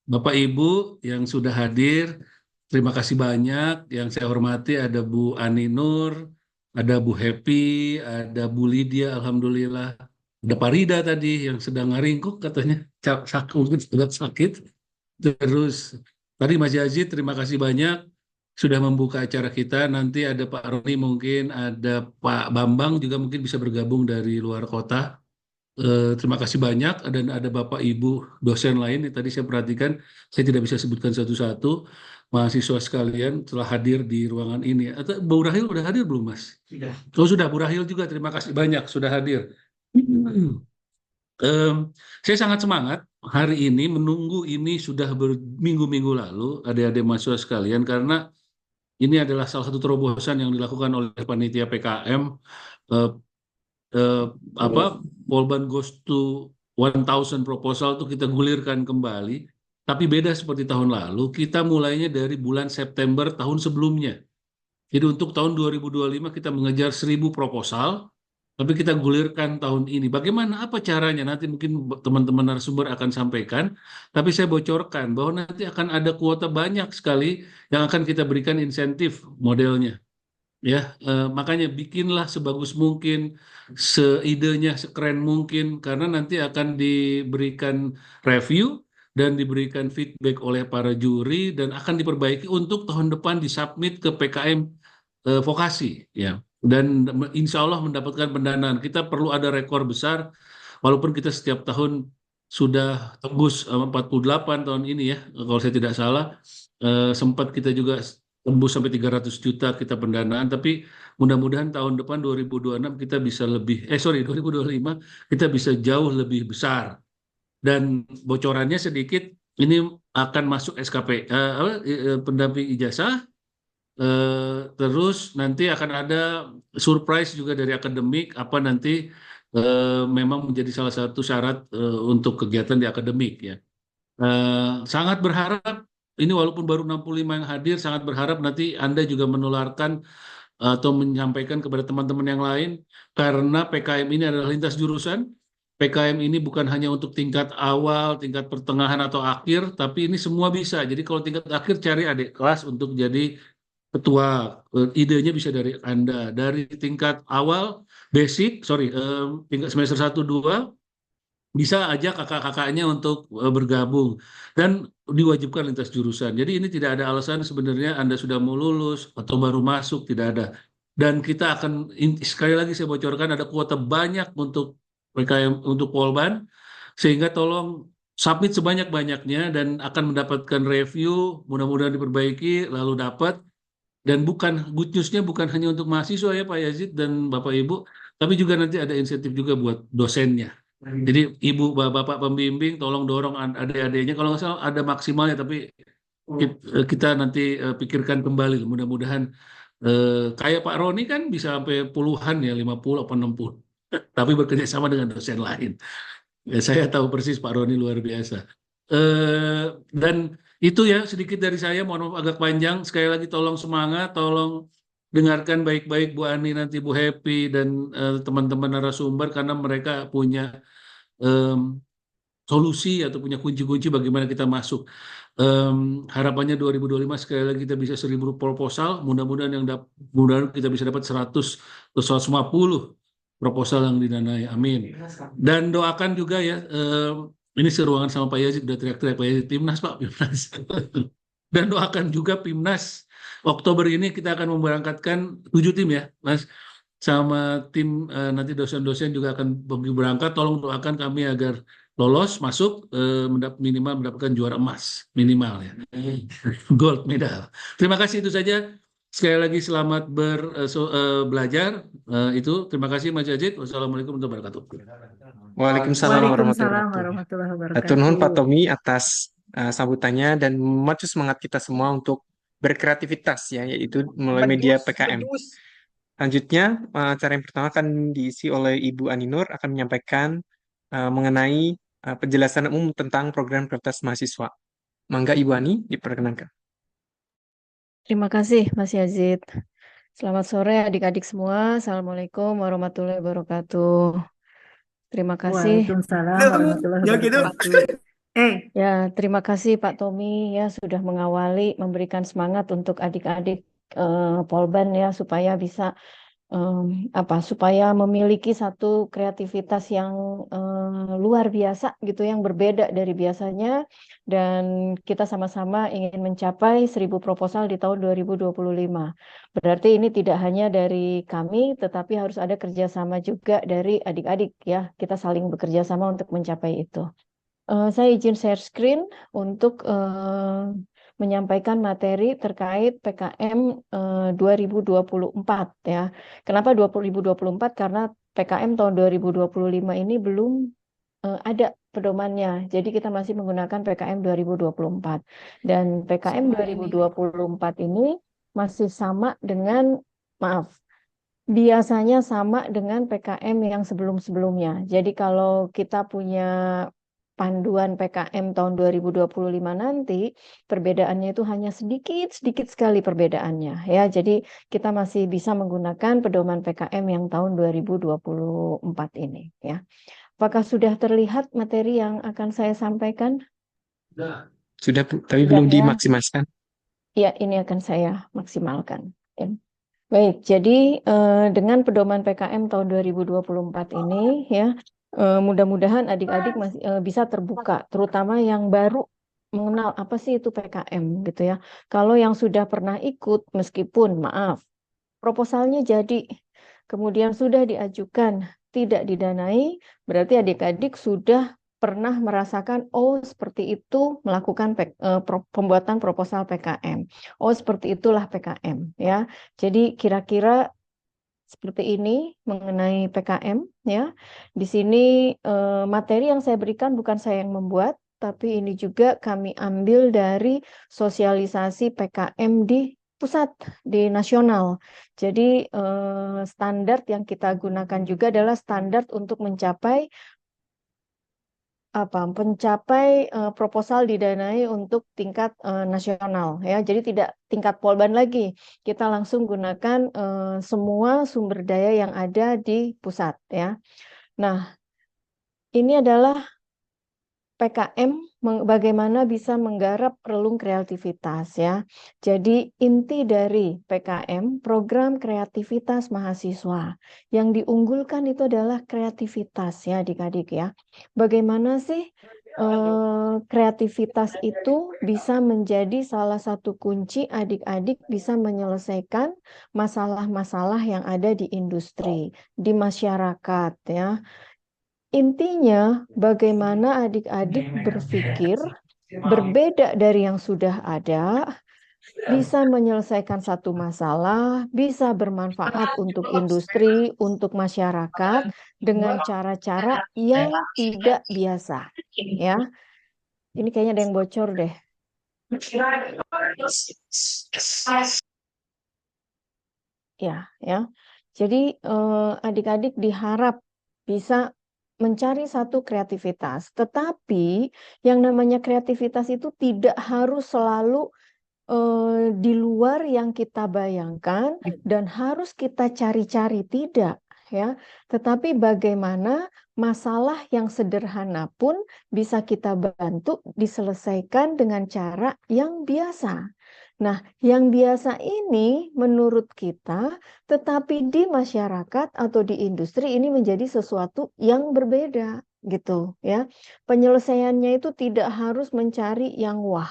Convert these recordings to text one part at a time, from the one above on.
Bapak Ibu yang sudah hadir, terima kasih banyak. Yang saya hormati ada Bu Ani Nur, ada Bu Happy, ada Bu Lydia, Alhamdulillah. Ada Pak Rida tadi yang sedang ngaringkuk katanya, mungkin sedang sakit. Terus tadi Mas Yazid, terima kasih banyak sudah membuka acara kita. Nanti ada Pak Roni mungkin, ada Pak Bambang juga mungkin bisa bergabung dari luar kota. Terima kasih banyak dan ada Bapak Ibu dosen lain yang tadi saya perhatikan, saya tidak bisa sebutkan satu-satu. Mahasiswa sekalian telah hadir di ruangan ini. Atau Bu Rahil udah hadir belum, Mas? Sudah. Oh sudah, Bu Rahil juga terima kasih banyak sudah hadir. Em, saya sangat semangat hari ini menunggu ini sudah berminggu-minggu lalu adik-adik mahasiswa sekalian karena ini adalah salah satu terobosan yang dilakukan oleh panitia PKM. eh, eh, apa Polban Goes to 1000 proposal itu kita gulirkan kembali, tapi beda seperti tahun lalu. Kita mulainya dari bulan September tahun sebelumnya. Jadi untuk tahun 2025 kita mengejar 1000 proposal, tapi kita gulirkan tahun ini. Bagaimana, apa caranya? Nanti mungkin teman-teman narasumber akan sampaikan, tapi saya bocorkan bahwa nanti akan ada kuota banyak sekali yang akan kita berikan insentif modelnya. Ya, makanya bikinlah sebagus mungkin, seidenya, sekeren mungkin, karena nanti akan diberikan review dan diberikan feedback oleh para juri dan akan diperbaiki untuk tahun depan disubmit ke PKM vokasi, ya. Dan insya Allah mendapatkan pendanaan. Kita perlu ada rekor besar, walaupun kita setiap tahun sudah tembus 48 tahun ini ya, kalau saya tidak salah. Sempat kita juga tembus sampai 300 juta kita pendanaan, tapi mudah-mudahan tahun depan 2026 kita bisa lebih, 2025 kita bisa jauh lebih besar. Dan bocorannya sedikit, ini akan masuk SKP, pendamping ijazah, terus nanti akan ada surprise juga dari akademik, apa nanti memang menjadi salah satu syarat untuk kegiatan di akademik ya. Sangat berharap ini walaupun baru 65 yang hadir, sangat berharap nanti Anda juga menularkan atau menyampaikan kepada teman-teman yang lain karena PKM ini adalah lintas jurusan. PKM ini bukan hanya untuk tingkat awal, tingkat pertengahan atau akhir, tapi ini semua bisa. Jadi kalau tingkat akhir cari adik kelas untuk jadi ketua. Idenya bisa dari Anda. Dari tingkat awal, basic, sorry, tingkat semester 1 2 bisa ajak kakak-kakaknya untuk bergabung dan diwajibkan lintas jurusan. Jadi ini tidak ada alasan sebenarnya Anda sudah mau lulus atau baru masuk, tidak ada. Dan kita akan sekali lagi saya bocorkan ada kuota banyak untuk PKM untuk Polban sehingga tolong submit sebanyak-banyaknya dan akan mendapatkan review, mudah-mudahan diperbaiki lalu dapat. Dan bukan good news-nya bukan hanya untuk mahasiswa ya Pak Yazid dan Bapak Ibu, tapi juga nanti ada insentif juga buat dosennya. Jadi ibu bapak pembimbing tolong dorong adik-adiknya. Kalau nggak salah ada maksimalnya, tapi kita nanti pikirkan kembali. Mudah-mudahan kayak Pak Roni kan bisa sampai puluhan ya, 50 atau 60. Tapi bekerja sama dengan dosen lain. Ya, saya tahu persis Pak Roni luar biasa. Eh, dan itu ya sedikit dari saya. Mohon maaf agak panjang. Sekali lagi tolong semangat, tolong dengarkan baik-baik Bu Ani nanti Bu Happy dan teman-teman narasumber karena mereka punya em, solusi atau punya kunci-kunci bagaimana kita masuk. Em, Harapannya 2025 sekali lagi kita bisa 1000 proposal. Mudah-mudahan mudah-mudahan kita bisa dapat 100 atau 150 proposal yang didanai. Amin. Dan doakan juga ya. Ini seruangan sama Pak Yazid udah teriak-teriak Pak Yazid Timnas Pak Timnas. Dan doakan juga Timnas Oktober ini kita akan memberangkatkan 7 tim ya, Mas. Sama tim nanti dosen-dosen juga akan pergi berangkat. Tolong doakan kami agar lolos masuk minimal mendapatkan juara emas minimal ya. Gold medal. Terima kasih itu saja. Sekali lagi selamat belajar. Itu terima kasih Mas Yazid. Wassalamualaikum warahmatullahi wabarakatuh. Waalaikumsalam warahmatullahi Waalaikumsalam wabarakatuh. warahmatullahi Hatur nuhun wabarakatuh. Pak Tommy atas sambutannya dan memacu semangat kita semua untuk berkreativitas ya, yaitu melalui media PKM. Selanjutnya, acara yang pertama akan diisi oleh Ibu Aninur akan menyampaikan mengenai penjelasan umum tentang program prioritas mahasiswa. Mangga Ibu Ani diperkenankan. Terima kasih Mas Yazid. Selamat sore adik-adik semua. Assalamualaikum warahmatullahi wabarakatuh. Terima kasih. Waalaikumsalam warahmatullahi wabarakatuh. Ya, terima kasih Pak Tommy ya sudah mengawali memberikan semangat untuk adik-adik Polban ya supaya bisa supaya memiliki satu kreativitas yang luar biasa gitu yang berbeda dari biasanya dan kita sama-sama ingin mencapai 1.000 proposal di tahun 2025. Berarti ini tidak hanya dari kami tetapi harus ada kerjasama juga dari adik-adik ya. Kita saling bekerja sama untuk mencapai itu. Saya izin share screen untuk menyampaikan materi terkait PKM 2024 ya. Kenapa 2024? Karena PKM tahun 2025 ini belum ada pedomannya. Jadi kita masih menggunakan PKM 2024. Dan PKM 2024 ini masih sama dengan, maaf, biasanya sama dengan PKM yang sebelum-sebelumnya. Jadi kalau kita punya panduan PKM tahun 2025 nanti, perbedaannya itu hanya sedikit sekali perbedaannya ya. Jadi kita masih bisa menggunakan pedoman PKM yang tahun 2024 ini ya. Apakah sudah terlihat materi yang akan saya sampaikan? Sudah, Bu, tapi Sudah belum ya. dimaksimalkan. Ya, ini akan saya maksimalkan. Ya. Baik, jadi dengan pedoman PKM tahun 2024 ini ya, mudah-mudahan adik-adik masih bisa terbuka, terutama yang baru mengenal apa sih itu PKM gitu ya. Kalau yang sudah pernah ikut, meskipun maaf, proposalnya jadi, kemudian sudah diajukan, tidak didanai, berarti adik-adik sudah pernah merasakan, oh seperti itu melakukan pembuatan proposal PKM. Oh seperti itulah PKM ya. Jadi kira-kira seperti ini mengenai PKM ya. Di sini materi yang saya berikan bukan saya yang membuat, tapi ini juga kami ambil dari sosialisasi PKM di pusat, di nasional. Jadi standar yang kita gunakan juga adalah standar untuk mencapai proposal didanai untuk tingkat nasional ya. Jadi tidak tingkat Polban lagi. Kita langsung gunakan semua sumber daya yang ada di pusat ya. Nah, ini adalah PKM bagaimana bisa menggarap relung kreativitas ya. Jadi inti dari PKM program kreativitas mahasiswa yang diunggulkan itu adalah kreativitas ya adik-adik ya. Bagaimana sih kreativitas itu bisa menjadi salah satu kunci adik-adik bisa menyelesaikan masalah-masalah yang ada di industri, di masyarakat ya. Intinya, bagaimana adik-adik berpikir berbeda dari yang sudah ada, bisa menyelesaikan satu masalah, bisa bermanfaat untuk industri, untuk masyarakat dengan cara-cara yang tidak biasa. Ya, ini kayaknya ada yang bocor deh. Ya. Jadi adik-adik diharap bisa mencari satu kreativitas. Tetapi yang namanya kreativitas itu tidak harus selalu di luar yang kita bayangkan dan harus kita cari-cari, tidak ya. Tetapi bagaimana masalah yang sederhana pun bisa kita bantu diselesaikan dengan cara yang biasa. Nah, yang biasa ini menurut kita, tetapi di masyarakat atau di industri ini menjadi sesuatu yang berbeda gitu ya. Penyelesaiannya itu tidak harus mencari yang wah,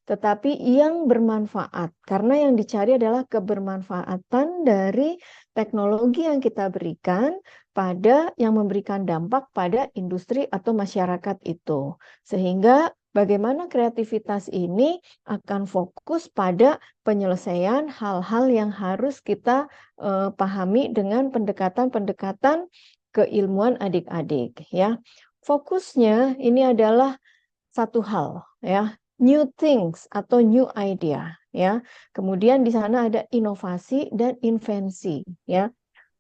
tetapi yang bermanfaat. Karena yang dicari adalah kebermanfaatan dari teknologi yang kita berikan pada yang memberikan dampak pada industri atau masyarakat itu. Sehingga bagaimana kreativitas ini akan fokus pada penyelesaian hal-hal yang harus kita pahami dengan pendekatan-pendekatan keilmuan adik-adik ya. Fokusnya ini adalah satu hal ya, new things atau new idea ya. Kemudian di sana ada inovasi dan invensi ya.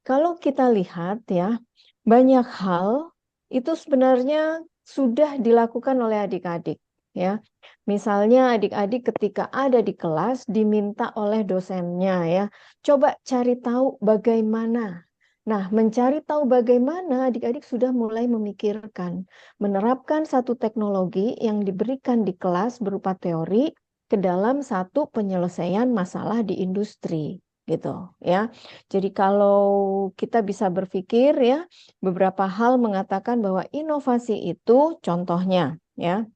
Kalau kita lihat ya, banyak hal itu sebenarnya sudah dilakukan oleh adik-adik ya. Misalnya adik-adik ketika ada di kelas diminta oleh dosennya ya, coba cari tahu bagaimana Nah, mencari tahu bagaimana adik-adik sudah mulai memikirkan, menerapkan satu teknologi yang diberikan di kelas berupa teori ke dalam satu penyelesaian masalah di industri, gitu ya. Jadi kalau kita bisa berpikir ya, beberapa hal mengatakan bahwa inovasi itu contohnya ya,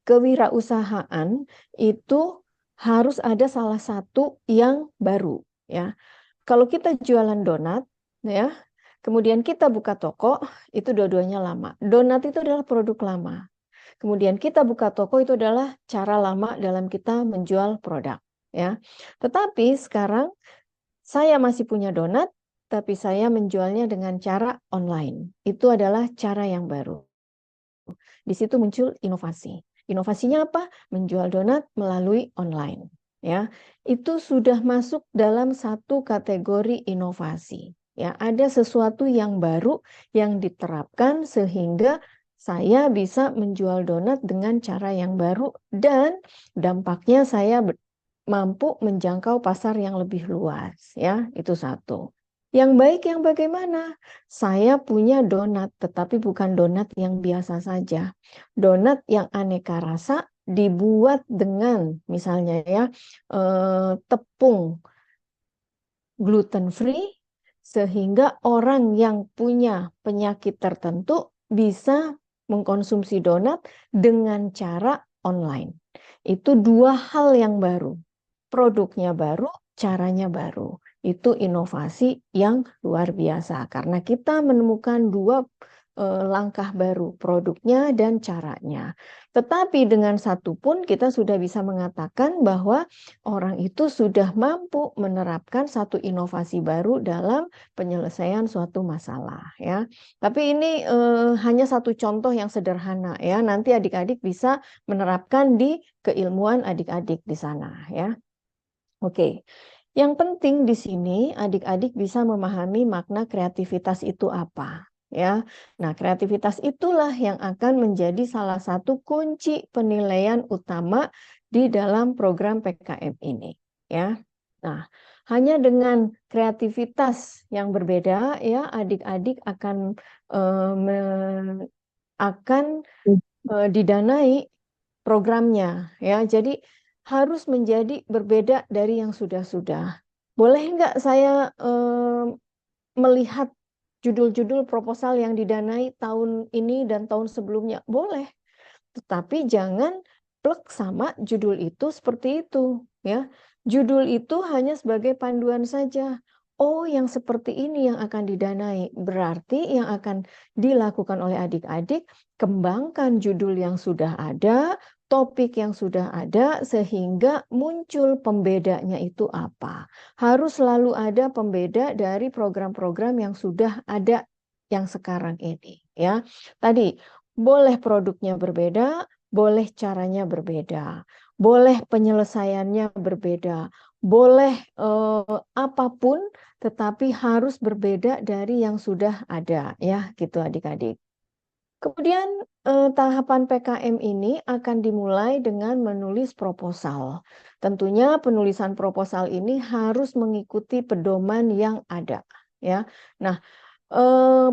kewirausahaan itu harus ada salah satu yang baru ya. Kalau kita jualan donat ya, kemudian kita buka toko, itu dua-duanya lama. Donat itu adalah produk lama. Kemudian kita buka toko itu adalah cara lama dalam kita menjual produk ya. Tetapi sekarang saya masih punya donat, tapi saya menjualnya dengan cara online. Itu adalah cara yang baru. Di situ muncul inovasi. Inovasinya apa? Menjual donat melalui online. Ya, itu sudah masuk dalam satu kategori inovasi. Ya, ada sesuatu yang baru yang diterapkan sehingga saya bisa menjual donat dengan cara yang baru dan dampaknya saya mampu menjangkau pasar yang lebih luas. Ya, itu satu. Yang baik yang bagaimana? Saya punya donat, tetapi bukan donat yang biasa saja. Donat yang aneka rasa dibuat dengan misalnya ya tepung gluten free sehingga orang yang punya penyakit tertentu bisa mengkonsumsi donat dengan cara online. Itu dua hal yang baru. Produknya baru, caranya baru. Itu inovasi yang luar biasa karena kita menemukan dua langkah baru, produknya dan caranya. Tetapi dengan satu pun kita sudah bisa mengatakan bahwa orang itu sudah mampu menerapkan satu inovasi baru dalam penyelesaian suatu masalah ya. Tapi ini hanya satu contoh yang sederhana ya. Nanti adik-adik bisa menerapkan di keilmuan adik-adik di sana ya. Oke. Yang penting di sini adik-adik bisa memahami makna kreativitas itu apa ya. Nah, kreativitas itulah yang akan menjadi salah satu kunci penilaian utama di dalam program PKM ini ya. Nah, hanya dengan kreativitas yang berbeda ya adik-adik akan didanai programnya ya. Jadi harus menjadi berbeda dari yang sudah-sudah. Boleh nggak saya melihat judul-judul proposal yang didanai tahun ini dan tahun sebelumnya? Boleh, tetapi jangan plek sama judul itu seperti itu ya. Judul itu hanya sebagai panduan saja. Oh, yang seperti ini yang akan didanai. Berarti yang akan dilakukan oleh adik-adik, kembangkan judul yang sudah ada, topik yang sudah ada, sehingga muncul pembedanya itu apa. Harus selalu ada pembeda dari program-program yang sudah ada yang sekarang ini. Ya, tadi boleh produknya berbeda, boleh caranya berbeda, boleh penyelesaiannya berbeda, boleh apapun, tetapi harus berbeda dari yang sudah ada, ya, gitu adik-adik. Kemudian tahapan PKM ini akan dimulai dengan menulis proposal. Tentunya penulisan proposal ini harus mengikuti pedoman yang ada, ya. Nah,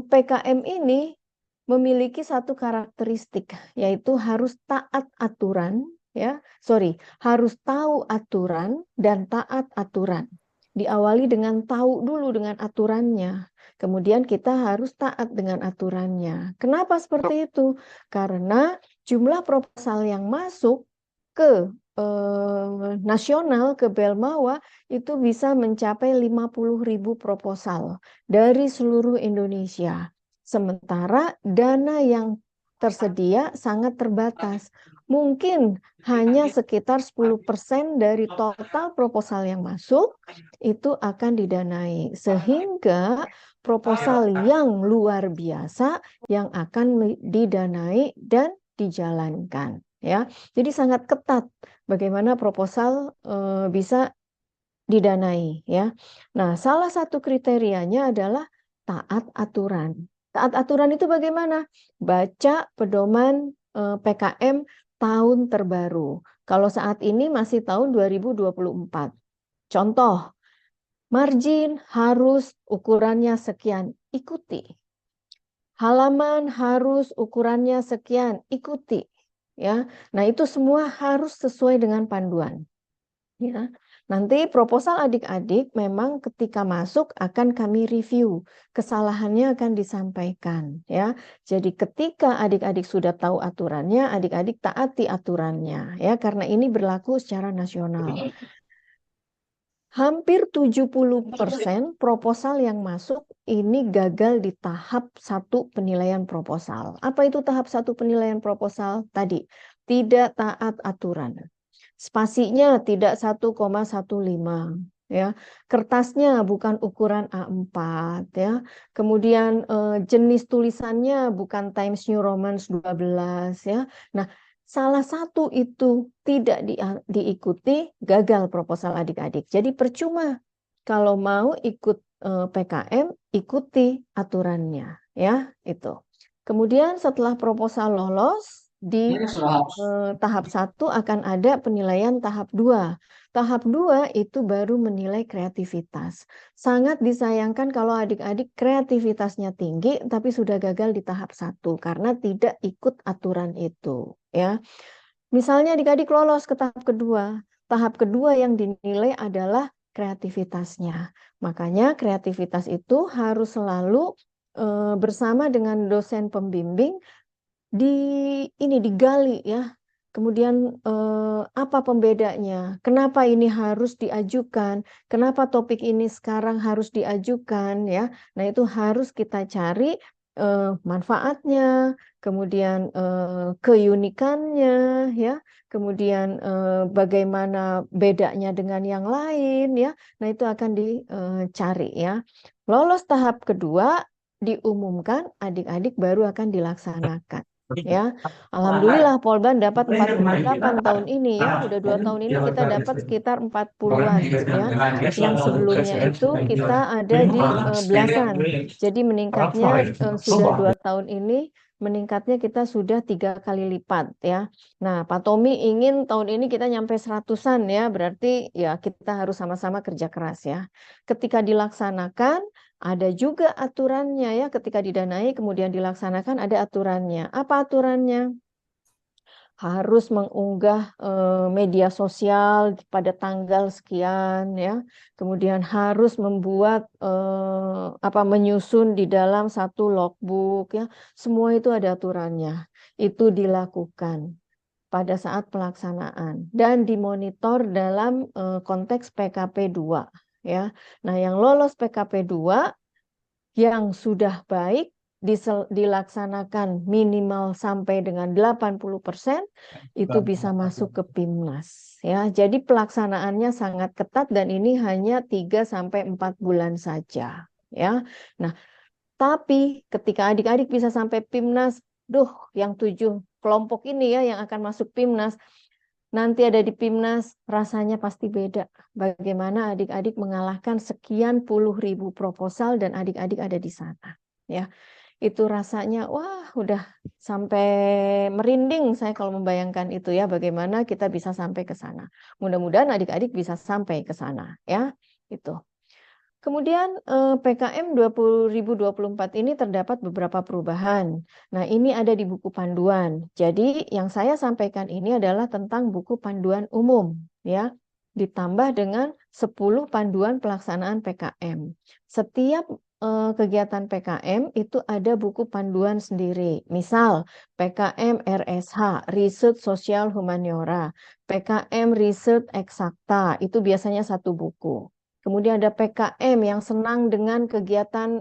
PKM ini memiliki satu karakteristik, yaitu harus taat aturan, ya. Harus tahu aturan dan taat aturan. Diawali dengan tahu dulu dengan aturannya. Kemudian kita harus taat dengan aturannya. Kenapa seperti itu? Karena jumlah proposal yang masuk ke nasional, ke Belmawa, itu bisa mencapai 50.000 proposal dari seluruh Indonesia. Sementara dana yang tersedia sangat terbatas. Mungkin hanya sekitar 10% dari total proposal yang masuk itu akan didanai. Sehingga proposal yang luar biasa yang akan didanai dan dijalankan. Ya, jadi sangat ketat bagaimana proposal bisa didanai. Ya, nah salah satu kriterianya adalah taat aturan. Taat aturan itu bagaimana? Baca pedoman PKM tahun terbaru. Kalau saat ini masih tahun 2024. Contoh, Margin harus ukurannya sekian, ikuti. Halaman harus ukurannya sekian, ikuti. Ya, nah itu semua harus sesuai dengan panduan. Ya, nanti proposal adik-adik memang ketika masuk akan kami review, kesalahannya akan disampaikan. Ya, jadi ketika adik-adik sudah tahu aturannya, adik-adik taati aturannya. Ya, karena ini berlaku secara nasional. Hampir 70% proposal yang masuk ini gagal di tahap 1 penilaian proposal. Apa itu tahap 1 penilaian proposal? Tadi, tidak taat aturan. Spasinya tidak 1,15 ya. Kertasnya bukan ukuran A4 ya. Kemudian jenis tulisannya bukan Times New Roman 12 ya. Nah, salah satu itu tidak diikuti, gagal proposal adik-adik. Jadi percuma kalau mau ikut PKM, ikuti aturannya ya, itu. Kemudian setelah proposal lolos di tahap 1 akan ada penilaian tahap 2. Tahap 2 itu baru menilai kreativitas. Sangat disayangkan kalau adik-adik kreativitasnya tinggi tapi sudah gagal di tahap 1 karena tidak ikut aturan itu ya. Misalnya adik-adik lolos ke tahap kedua. Tahap kedua yang dinilai adalah kreativitasnya. Makanya kreativitas itu harus selalu bersama dengan dosen pembimbing digali ya. Kemudian apa pembedanya? Kenapa ini harus diajukan? Kenapa topik ini sekarang harus diajukan ya? Nah, itu harus kita cari manfaatnya, kemudian keunikannya ya, kemudian bagaimana bedanya dengan yang lain ya. Nah, itu akan dicari ya. Lolos tahap kedua diumumkan, adik-adik baru akan dilaksanakan. Ya, alhamdulillah Polban dapat 48 tahun ini ya, udah 2 tahun ini kita dapat sekitar 40-an ya. Yang sebelumnya itu kita ada di belasan. Jadi meningkatnya sudah 2 tahun ini meningkatnya kita sudah 3 kali lipat ya. Nah, Pak Tommy ingin tahun ini kita nyampe 100-an ya, berarti ya kita harus sama-sama kerja keras ya. Ketika dilaksanakan ada juga aturannya ya, ketika didanai kemudian dilaksanakan ada aturannya. Apa aturannya? Harus mengunggah media sosial pada tanggal sekian ya. Kemudian harus membuat menyusun di dalam satu logbook ya. Semua itu ada aturannya. Itu dilakukan pada saat pelaksanaan dan dimonitor dalam konteks PKP 2 ya. Nah, yang lolos PKP 2 yang sudah baik dilaksanakan minimal sampai dengan 80% itu bisa masuk ke PIMNAS ya. Jadi pelaksanaannya sangat ketat dan ini hanya 3 sampai 4 bulan saja ya. Nah, tapi ketika adik-adik bisa sampai PIMNAS, yang 7 kelompok ini ya yang akan masuk PIMNAS, nanti ada di PIMNAS rasanya pasti beda. Bagaimana adik-adik mengalahkan sekian puluh ribu proposal dan adik-adik ada di sana. Ya, itu rasanya wah udah sampai merinding saya kalau membayangkan itu ya, bagaimana kita bisa sampai ke sana. Mudah-mudahan adik-adik bisa sampai ke sana ya. Itu. Kemudian PKM 2024 ini terdapat beberapa perubahan. Nah, ini ada di buku panduan. Jadi yang saya sampaikan ini adalah tentang buku panduan umum ya. Ditambah dengan 10 panduan pelaksanaan PKM. Setiap kegiatan PKM itu ada buku panduan sendiri. Misal PKM RSH, Riset Sosial Humaniora, PKM Riset Eksakta, itu biasanya satu buku. Kemudian ada PKM yang senang dengan kegiatan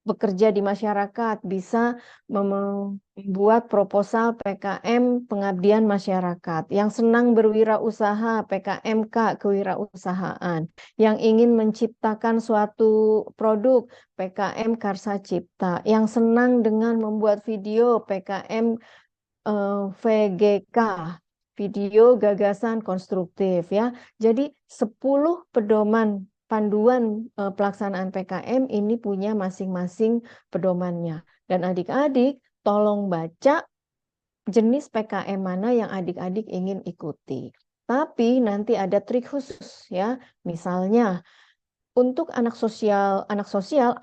bekerja di masyarakat, bisa membuat proposal PKM pengabdian masyarakat. Yang senang berwirausaha, PKMK kewirausahaan. Yang ingin menciptakan suatu produk, PKM Karsa Cipta. Yang senang dengan membuat video, PKM VGK. Video gagasan konstruktif ya. Jadi 10 pedoman panduan pelaksanaan PKM ini punya masing-masing pedomannya. Dan adik-adik tolong baca jenis PKM mana yang adik-adik ingin ikuti. Tapi nanti ada trik khusus ya. Misalnya untuk anak sosial,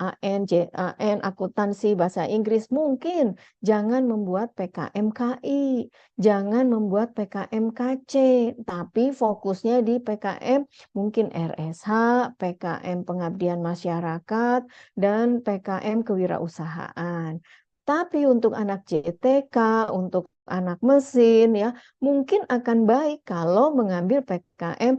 AN, JAN, akuntansi, bahasa Inggris, mungkin jangan membuat PKM-KI, jangan membuat PKM-KC, tapi fokusnya di PKM mungkin RSH, PKM pengabdian masyarakat, dan PKM kewirausahaan. Tapi untuk anak JTK, untuk anak mesin, ya mungkin akan baik kalau mengambil PKM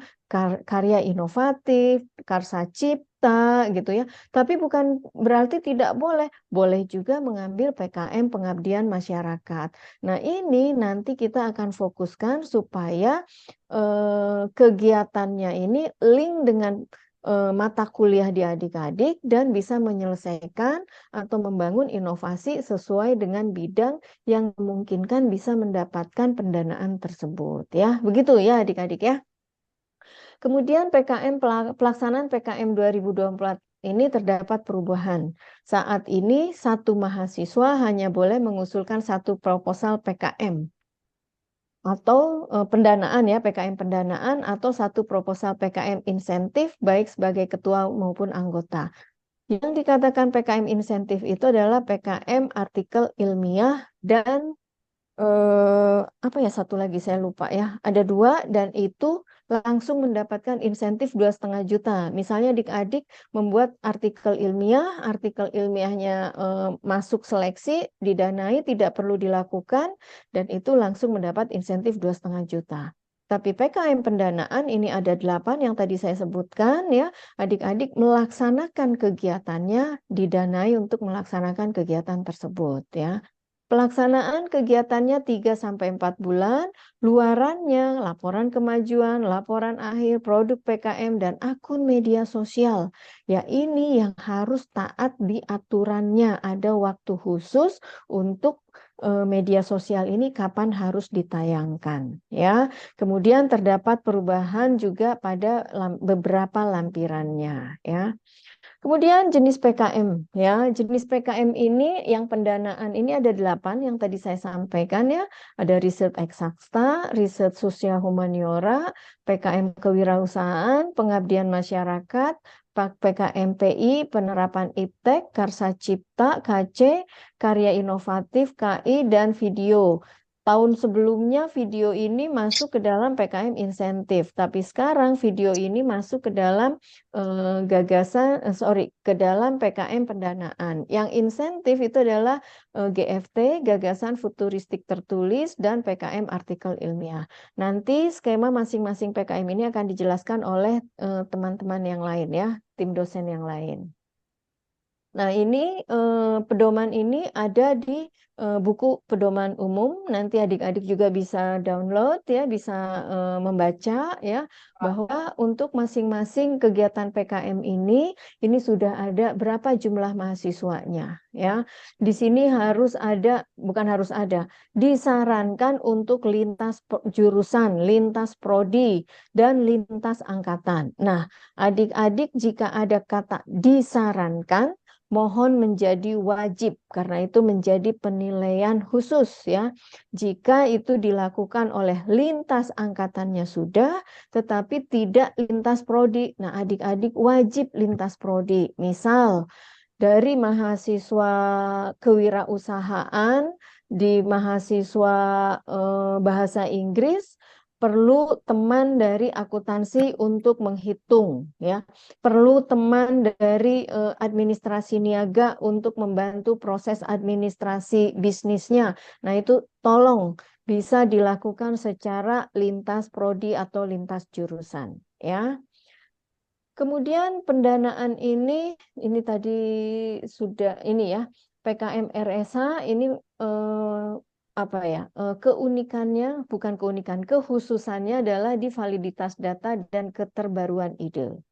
karya inovatif, karsa cipta gitu ya. Tapi bukan berarti tidak boleh, boleh juga mengambil PKM pengabdian masyarakat. Nah, ini nanti kita akan fokuskan supaya kegiatannya ini link dengan mata kuliah di adik-adik dan bisa menyelesaikan atau membangun inovasi sesuai dengan bidang yang memungkinkan bisa mendapatkan pendanaan tersebut ya. Begitu ya adik-adik ya. Kemudian pelaksanaan PKM 2024 ini terdapat perubahan. Saat ini satu mahasiswa hanya boleh mengusulkan satu proposal PKM atau pendanaan ya, PKM pendanaan atau satu proposal PKM insentif baik sebagai ketua maupun anggota. Yang dikatakan PKM insentif itu adalah PKM artikel ilmiah dan apa ya satu lagi saya lupa ya, ada 2 dan itu langsung mendapatkan insentif 2,5 juta. Misalnya adik-adik membuat artikel ilmiahnya masuk seleksi, didanai, tidak perlu dilakukan, dan itu langsung mendapat insentif 2,5 juta. Tapi PKM pendanaan ini ada 8 yang tadi saya sebutkan ya, adik-adik melaksanakan kegiatannya, didanai untuk melaksanakan kegiatan tersebut ya. Pelaksanaan kegiatannya 3-4 bulan, luarannya laporan kemajuan, laporan akhir, produk PKM, dan akun media sosial. Ya ini yang harus taat di aturannya, ada waktu khusus untuk media sosial ini kapan harus ditayangkan. Ya, kemudian terdapat perubahan juga pada beberapa lampirannya. Ya. Kemudian jenis PKM ya, jenis PKM ini yang pendanaan ini ada 8 yang tadi saya sampaikan ya, ada riset eksakta, riset sosial humaniora, PKM kewirausahaan, pengabdian masyarakat, PKM PI, penerapan iptek, karsa cipta, KC, karya inovatif, KI, dan video. Tahun sebelumnya video ini masuk ke dalam PKM insentif, tapi sekarang video ini masuk ke dalam ke dalam PKM pendanaan. Yang insentif itu adalah GFT, gagasan futuristik tertulis, dan PKM artikel ilmiah. Nanti skema masing-masing PKM ini akan dijelaskan oleh teman-teman yang lain ya, tim dosen yang lain. Nah, ini pedoman ini ada di buku pedoman umum. Nanti adik-adik juga bisa download ya, bisa membaca ya, bahwa untuk masing-masing kegiatan PKM ini sudah ada berapa jumlah mahasiswanya ya. Di sini harus ada, bukan harus ada, disarankan untuk lintas jurusan, lintas prodi, dan lintas angkatan. Nah, adik-adik jika ada kata disarankan, mohon menjadi wajib karena itu menjadi penilaian khusus ya. Jika itu dilakukan oleh lintas angkatannya sudah, tetapi tidak lintas prodi. Nah, adik-adik wajib lintas prodi. Misal dari mahasiswa kewirausahaan di mahasiswa bahasa Inggris perlu teman dari akuntansi untuk menghitung ya, perlu teman dari administrasi niaga untuk membantu proses administrasi bisnisnya. Nah, itu tolong bisa dilakukan secara lintas prodi atau lintas jurusan ya. Kemudian pendanaan ini tadi sudah ini ya, PKM RSH ini apa ya, keunikannya, bukan keunikan, kekhususannya adalah di validitas data dan keterbaruan ide.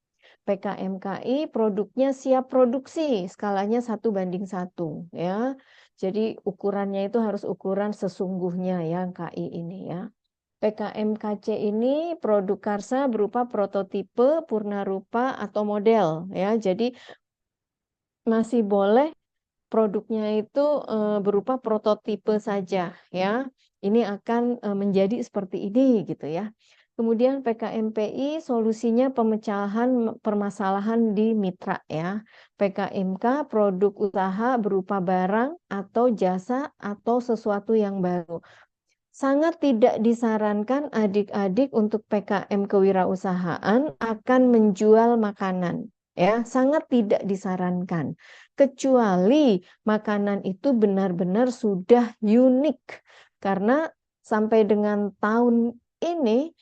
PKMKI produknya siap produksi, skalanya 1:1 ya. Jadi ukurannya itu harus ukuran sesungguhnya ya KI ini ya. PKMKC ini produk karsa berupa prototipe, purnarupa, atau model ya. Jadi masih boleh produknya itu berupa prototipe saja ya. Ini akan menjadi seperti ini gitu ya. Kemudian PKMPI solusinya pemecahan permasalahan di mitra ya. PKMK produk usaha berupa barang atau jasa atau sesuatu yang baru. Sangat tidak disarankan adik-adik untuk PKM kewirausahaan akan menjual makanan. Ya, sangat tidak disarankan. Kecuali makanan itu benar-benar sudah unik. Karena sampai dengan tahun ini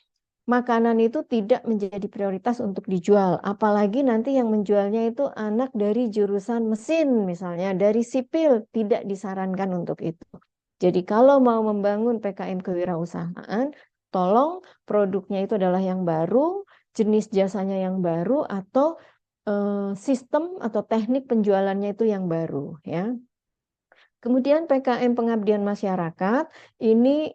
makanan itu tidak menjadi prioritas untuk dijual. Apalagi nanti yang menjualnya itu anak dari jurusan mesin misalnya, dari sipil, tidak disarankan untuk itu. Jadi kalau mau membangun PKM kewirausahaan, tolong produknya itu adalah yang baru, jenis jasanya yang baru, atau sistem atau teknik penjualannya itu yang baru ya. Kemudian PKM pengabdian masyarakat ini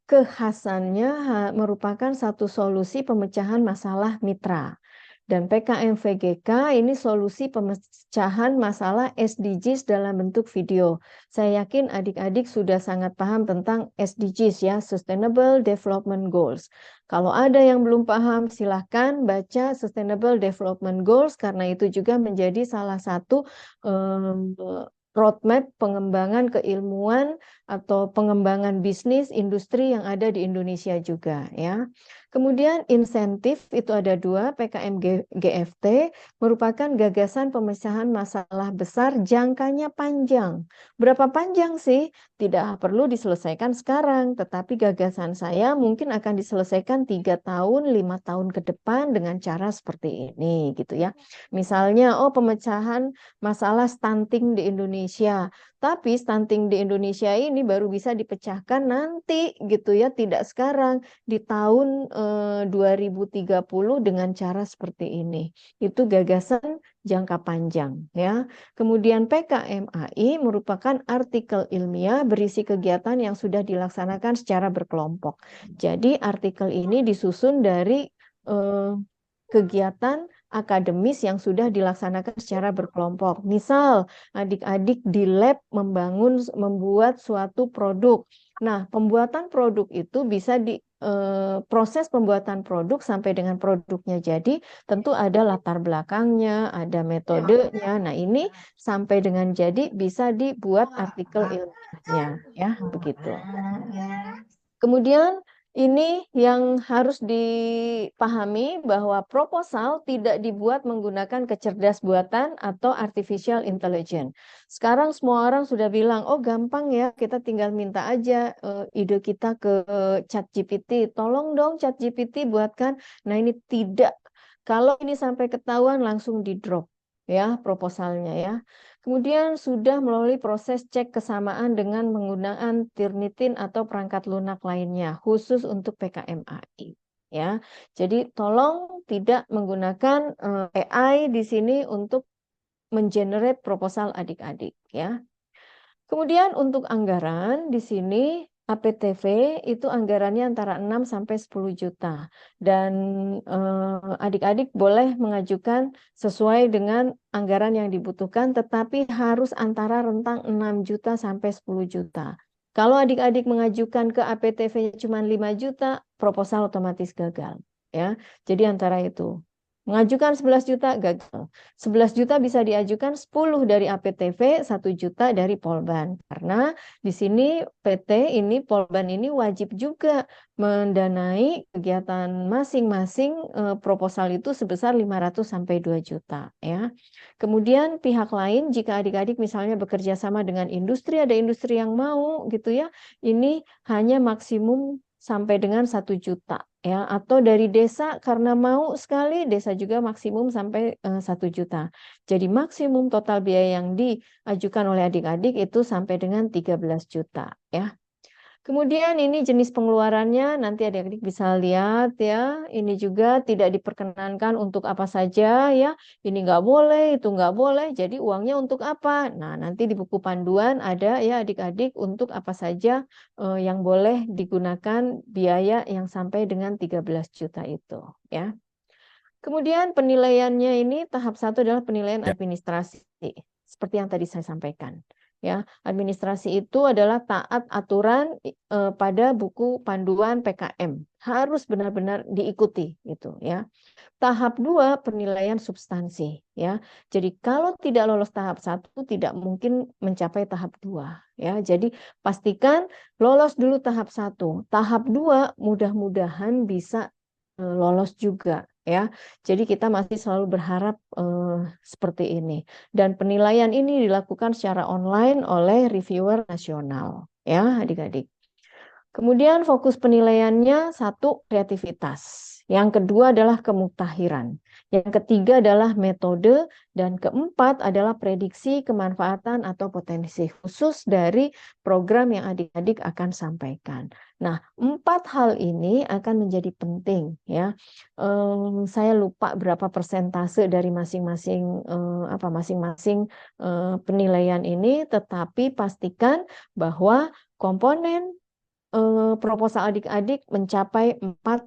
kekhasannya merupakan satu solusi pemecahan masalah mitra. Dan PKM VGK ini solusi pemecahan masalah SDGs dalam bentuk video. Saya yakin adik-adik sudah sangat paham tentang SDGs ya, Sustainable Development Goals. Kalau ada yang belum paham, silahkan baca Sustainable Development Goals karena itu juga menjadi salah satu roadmap pengembangan keilmuan atau pengembangan bisnis industri yang ada di Indonesia juga ya. Kemudian insentif itu ada 2, PKM GFT merupakan gagasan pemecahan masalah besar jangkanya panjang. Berapa panjang sih? Tidak perlu diselesaikan sekarang, tetapi gagasan saya mungkin akan diselesaikan 3 tahun, 5 tahun ke depan dengan cara seperti ini gitu ya. Misalnya, pemecahan masalah stunting di Indonesia. Tapi stunting di Indonesia ini baru bisa dipecahkan nanti gitu ya, tidak sekarang di tahun 2030 dengan cara seperti ini. Itu gagasan jangka panjang ya. Kemudian PKMAI merupakan artikel ilmiah berisi kegiatan yang sudah dilaksanakan secara berkelompok. Jadi artikel ini disusun dari kegiatan akademis yang sudah dilaksanakan secara berkelompok. Misal, adik-adik di lab membuat suatu produk. Nah, pembuatan produk itu bisa proses pembuatan produk sampai dengan produknya jadi, tentu ada latar belakangnya, ada metodenya. Nah, ini sampai dengan jadi bisa dibuat artikel ilmiahnya, ya, begitu. Kemudian ini yang harus dipahami bahwa proposal tidak dibuat menggunakan kecerdas buatan atau artificial intelligence. Sekarang semua orang sudah bilang, oh gampang ya, kita tinggal minta aja ide kita ke ChatGPT. Tolong dong ChatGPT buatkan. Nah ini tidak. Kalau ini sampai ketahuan langsung di-drop ya proposalnya ya. Kemudian sudah melalui proses cek kesamaan dengan menggunakan Turnitin atau perangkat lunak lainnya, khusus untuk PKMAI. Ya, jadi tolong tidak menggunakan AI di sini untuk mengenerate proposal adik-adik. Ya. Kemudian untuk anggaran di sini APTV itu anggarannya antara 6 sampai 10 juta dan adik-adik boleh mengajukan sesuai dengan anggaran yang dibutuhkan tetapi harus antara rentang 6 juta sampai 10 juta. Kalau adik-adik mengajukan ke APTV cuma 5 juta, proposal otomatis gagal ya. Jadi antara itu. Mengajukan 11 juta gagal. 11 juta bisa diajukan 10 dari APTV, 1 juta dari Polban. Karena di sini PT ini, Polban ini wajib juga mendanai kegiatan masing-masing proposal itu sebesar 500 sampai 2 juta ya. Kemudian pihak lain jika adik-adik misalnya bekerja sama dengan industri, ada industri yang mau gitu ya. Ini hanya maksimum sampai dengan 1 juta ya, atau dari desa karena mau sekali, desa juga maksimum sampai 1 juta. Jadi maksimum total biaya yang diajukan oleh adik-adik itu sampai dengan 13 juta ya. Kemudian ini jenis pengeluarannya nanti adik-adik bisa lihat ya. Ini juga tidak diperkenankan untuk apa saja ya. Ini nggak boleh, itu nggak boleh. Jadi uangnya untuk apa? Nah nanti di buku panduan ada ya adik-adik untuk apa saja yang boleh digunakan biaya yang sampai dengan 13 juta itu ya. Kemudian penilaiannya ini tahap 1 adalah penilaian administrasi. Seperti yang tadi saya sampaikan. ya. Administrasi itu adalah taat aturan pada buku panduan PKM. Harus benar-benar diikuti gitu ya. Tahap 2 penilaian substansi ya. Jadi kalau tidak lolos tahap 1 tidak mungkin mencapai tahap 2 ya. Jadi pastikan lolos dulu tahap 1. Tahap 2 mudah-mudahan bisa lolos juga ya. Jadi kita masih selalu berharap seperti ini. Dan penilaian ini dilakukan secara online oleh reviewer nasional ya adik-adik. Kemudian fokus penilaiannya satu kreativitas, yang kedua adalah kemutahiran, yang ketiga adalah metode, dan keempat adalah prediksi kemanfaatan atau potensi khusus dari program yang adik-adik akan sampaikan. Nah, 4 hal ini akan menjadi penting ya. Saya lupa berapa persentase dari masing-masing masing-masing penilaian ini, tetapi pastikan bahwa komponen proposal adik-adik mencapai 4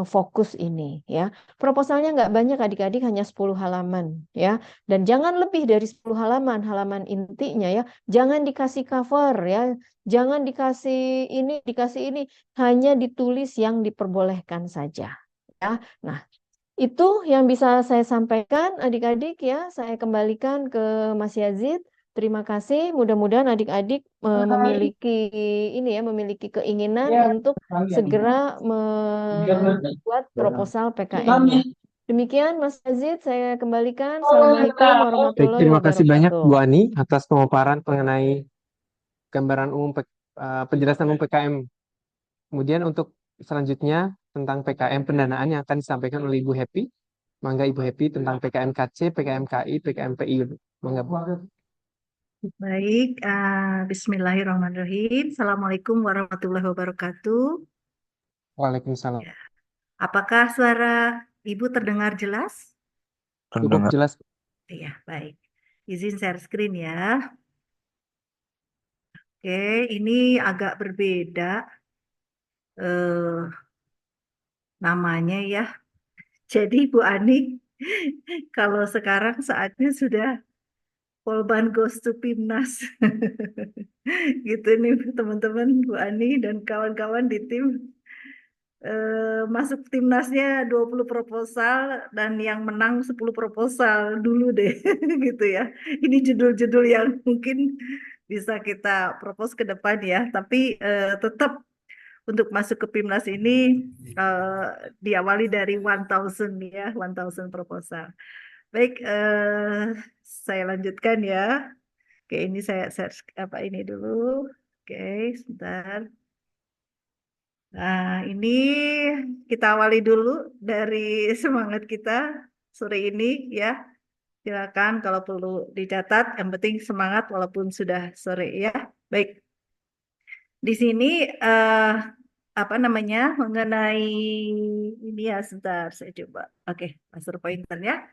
fokus ini ya. Proposalnya nggak banyak adik-adik, hanya 10 halaman ya. Dan jangan lebih dari 10 halaman, halaman intinya ya. Jangan dikasih cover ya. Jangan dikasih ini, hanya ditulis yang diperbolehkan saja ya. Nah, itu yang bisa saya sampaikan adik-adik ya. Saya kembalikan ke Mas Yazid. Terima kasih. Mudah-mudahan adik-adik memiliki memiliki keinginan untuk segera membuat proposal PKM-nya. Demikian Mas Yazid, saya kembalikan. Assalamualaikum Baik, warahmatullahi terima kasih banyak Bu wabarakatuh. Ani atas pemaparan mengenai gambaran umum penjelasan umum PKM. Kemudian untuk selanjutnya tentang PKM pendanaan yang akan disampaikan oleh Ibu Happy. Mangga Ibu Happy tentang PKM KC, PKM KI, PKM PI. Mangga Bu. Baik, Bismillahirrahmanirrahim. Assalamualaikum warahmatullahi wabarakatuh. Waalaikumsalam. Ya. Apakah suara Ibu terdengar jelas? Cukup jelas. Iya, baik. Izin share screen ya. Oke, ini agak berbeda namanya ya. Jadi Bu Ani, kalau sekarang saatnya sudah Polban goes to Pimnas. Gitu nih teman-teman, Bu Ani dan kawan-kawan di tim. Masuk timnasnya 20 proposal dan yang menang 10 proposal dulu deh gitu ya. Ini judul-judul yang mungkin bisa kita propose ke depan ya, tapi tetap untuk masuk ke Pimnas ini diawali dari 1000 ya, 1000 proposal. Baik, saya lanjutkan ya. Oke, ini saya search apa ini dulu. Oke, sebentar. Nah, ini kita awali dulu dari semangat kita sore ini ya. Silakan kalau perlu dicatat, yang penting semangat walaupun sudah sore ya. Baik. Di sini apa namanya? Mengenai ini ya, sebentar saya coba. Oke, master pointer ya.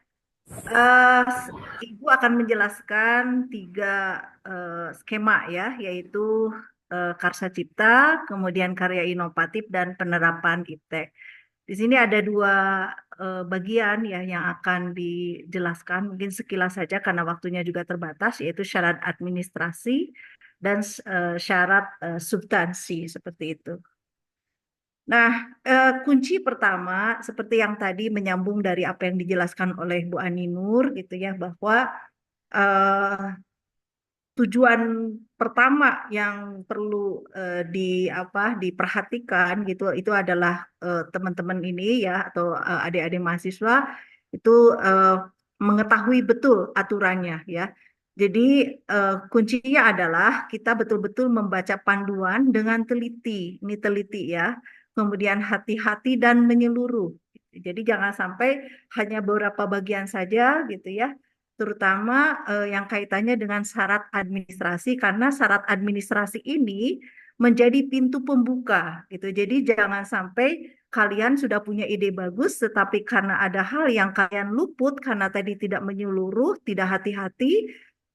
Ibu akan menjelaskan 3 skema ya, yaitu Karsa Cipta, kemudian karya inovatif dan penerapan iptek. Di sini ada 2 bagian ya yang akan dijelaskan, mungkin sekilas saja karena waktunya juga terbatas, yaitu syarat administrasi dan syarat substansi seperti itu. Nah, kunci pertama seperti yang tadi menyambung dari apa yang dijelaskan oleh Bu Ani Nur gitu ya, bahwa tujuan pertama yang perlu diperhatikan gitu itu adalah teman-teman ini ya atau adik-adik mahasiswa itu mengetahui betul aturannya ya. Jadi kuncinya adalah kita betul-betul membaca panduan dengan teliti. Ini teliti ya. Kemudian hati-hati dan menyeluruh. Jadi jangan sampai hanya beberapa bagian saja gitu ya, terutama yang kaitannya dengan syarat administrasi, karena syarat administrasi ini menjadi pintu pembuka gitu. Jadi jangan sampai kalian sudah punya ide bagus tetapi karena ada hal yang kalian luput karena tadi tidak menyeluruh, tidak hati-hati.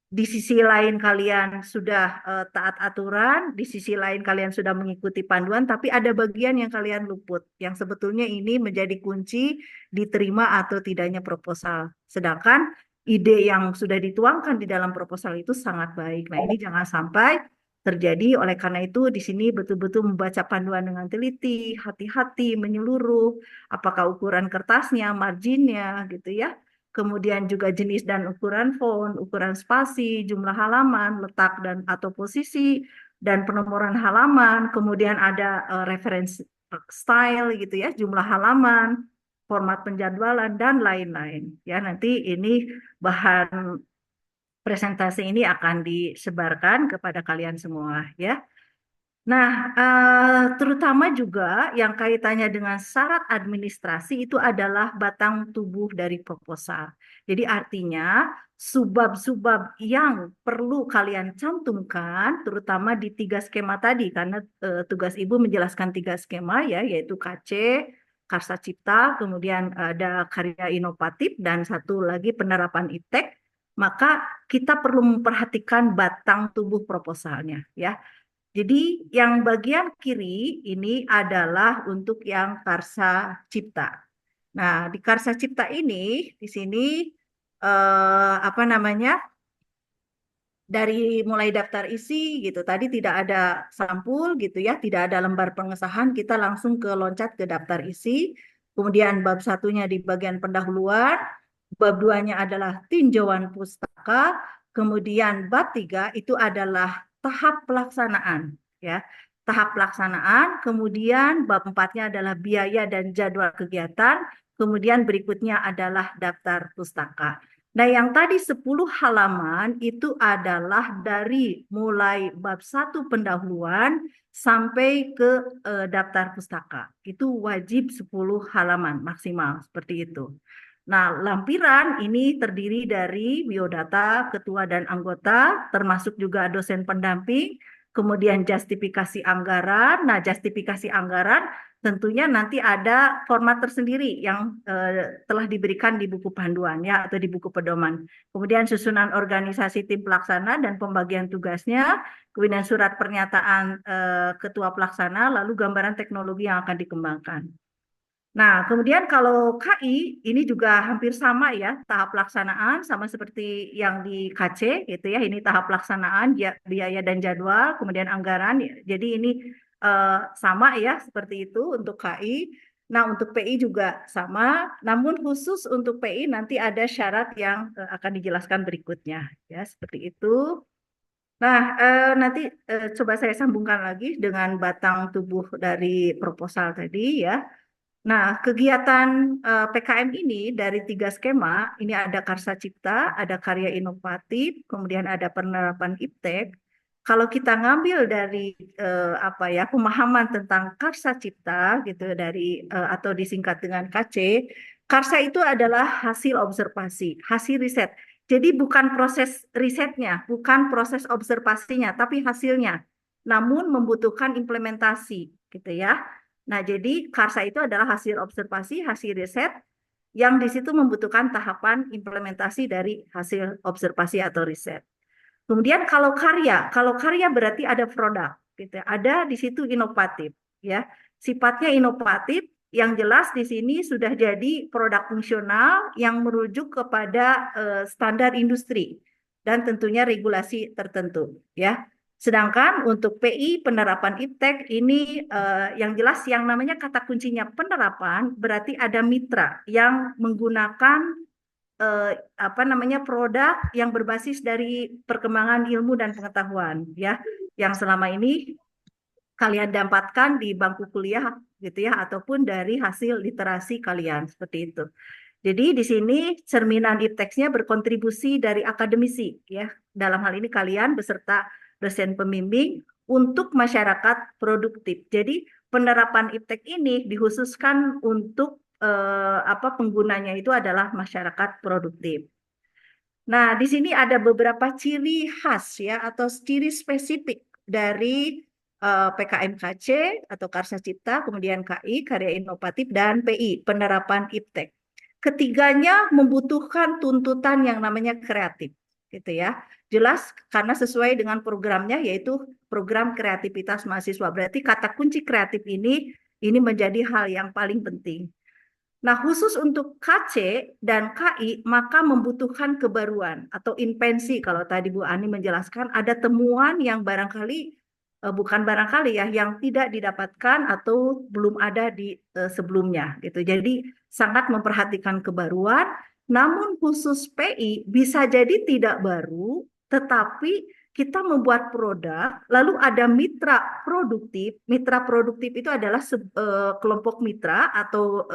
Di sisi lain kalian sudah taat aturan, di sisi lain kalian sudah mengikuti panduan, tapi ada bagian yang kalian luput, yang sebetulnya ini menjadi kunci diterima atau tidaknya proposal. Sedangkan ide yang sudah dituangkan di dalam proposal itu sangat baik. Nah, ini jangan sampai terjadi. Oleh karena itu, di sini betul-betul membaca panduan dengan teliti, hati-hati, menyeluruh, apakah ukuran kertasnya, marginnya, gitu ya. Kemudian juga jenis dan ukuran font, ukuran spasi, jumlah halaman, letak dan atau posisi, dan penomoran halaman. Kemudian ada reference style gitu ya, jumlah halaman, format penjadwalan dan lain-lain. Ya, nanti ini bahan presentasi ini akan disebarkan kepada kalian semua ya. Nah, terutama juga yang kaitannya dengan syarat administrasi itu adalah batang tubuh dari proposal. Jadi artinya subbab-subbab yang perlu kalian cantumkan, terutama di 3 skema tadi, karena tugas Ibu menjelaskan 3 skema ya, yaitu KC, Karsa Cipta, kemudian ada karya inovatif, dan satu lagi penerapan IPTEK, maka kita perlu memperhatikan batang tubuh proposalnya ya. Jadi yang bagian kiri ini adalah untuk yang Karsa Cipta. Nah, di Karsa Cipta ini di sini apa namanya? Dari mulai daftar isi gitu. Tadi tidak ada sampul gitu ya, tidak ada lembar pengesahan, kita langsung loncat ke daftar isi. Kemudian bab satunya di bagian pendahuluan, bab duanya adalah tinjauan pustaka, kemudian bab 3 itu adalah tahap pelaksanaan ya. Tahap pelaksanaan, kemudian bab 4-nya adalah biaya dan jadwal kegiatan, kemudian berikutnya adalah daftar pustaka. Nah, yang tadi 10 halaman itu adalah dari mulai bab 1 pendahuluan sampai ke daftar pustaka. Itu wajib 10 halaman maksimal, seperti itu. Nah, lampiran ini terdiri dari biodata, ketua dan anggota, termasuk juga dosen pendamping, kemudian justifikasi anggaran. Nah, justifikasi anggaran tentunya nanti ada format tersendiri yang telah diberikan di buku panduan ya atau di buku pedoman. Kemudian susunan organisasi tim pelaksana dan pembagian tugasnya, kemudian surat pernyataan ketua pelaksana, lalu gambaran teknologi yang akan dikembangkan. Nah, kemudian kalau KI ini juga hampir sama ya, tahap pelaksanaan sama seperti yang di KC gitu ya. Ini tahap pelaksanaan, biaya dan jadwal, kemudian anggaran. Jadi ini sama ya seperti itu untuk KI. Nah, untuk PI juga sama, namun khusus untuk PI nanti ada syarat yang akan dijelaskan berikutnya ya, seperti itu. Nah, nanti coba saya sambungkan lagi dengan batang tubuh dari proposal tadi ya. Nah, kegiatan PKM ini dari 3 skema, ini ada Karsa Cipta, ada karya inovatif, kemudian ada penerapan IPTEK. Kalau kita ngambil dari apa ya pemahaman tentang Karsa Cipta gitu dari atau disingkat dengan KC, Karsa itu adalah hasil observasi, hasil riset. Jadi bukan proses risetnya, bukan proses observasinya, tapi hasilnya. Namun membutuhkan implementasi gitu ya. Nah, jadi Karsa itu adalah hasil observasi, hasil riset yang di situ membutuhkan tahapan implementasi dari hasil observasi atau riset. Kemudian kalau karya berarti ada produk, gitu. Ada di situ inovatif, ya. Sifatnya inovatif, yang jelas di sini sudah jadi produk fungsional yang merujuk kepada standar industri dan tentunya regulasi tertentu, ya. Sedangkan untuk PI penerapan IPTEK ini yang jelas yang namanya kata kuncinya penerapan berarti ada mitra yang menggunakan apa namanya produk yang berbasis dari perkembangan ilmu dan pengetahuan ya yang selama ini kalian dapatkan di bangku kuliah gitu ya ataupun dari hasil literasi kalian seperti itu. Jadi di sini cerminan IPTEX-nya berkontribusi dari akademisi ya. Dalam hal ini kalian beserta dosen pembimbing untuk masyarakat produktif. Jadi penerapan IPTEK ini dikhususkan untuk apa penggunanya itu adalah masyarakat produktif. Nah, di sini ada beberapa ciri khas ya atau ciri spesifik dari PKMKC atau Karsa Cipta, kemudian KI, Karya Inovatif, dan PI, penerapan IPTEK. Ketiganya membutuhkan tuntutan yang namanya kreatif, gitu ya. Jelas karena sesuai dengan programnya yaitu program kreativitas mahasiswa. Berarti kata kunci kreatif ini menjadi hal yang paling penting. Nah, khusus untuk KC dan KI, maka membutuhkan kebaruan atau invensi. Kalau tadi Bu Ani menjelaskan, ada temuan yang barangkali, bukan barangkali ya, yang tidak didapatkan atau belum ada di sebelumnya. Gitu. Jadi, sangat memperhatikan kebaruan. Namun khusus PI bisa jadi tidak baru, tetapi kita membuat produk, lalu ada mitra produktif. Mitra produktif itu adalah kelompok mitra atau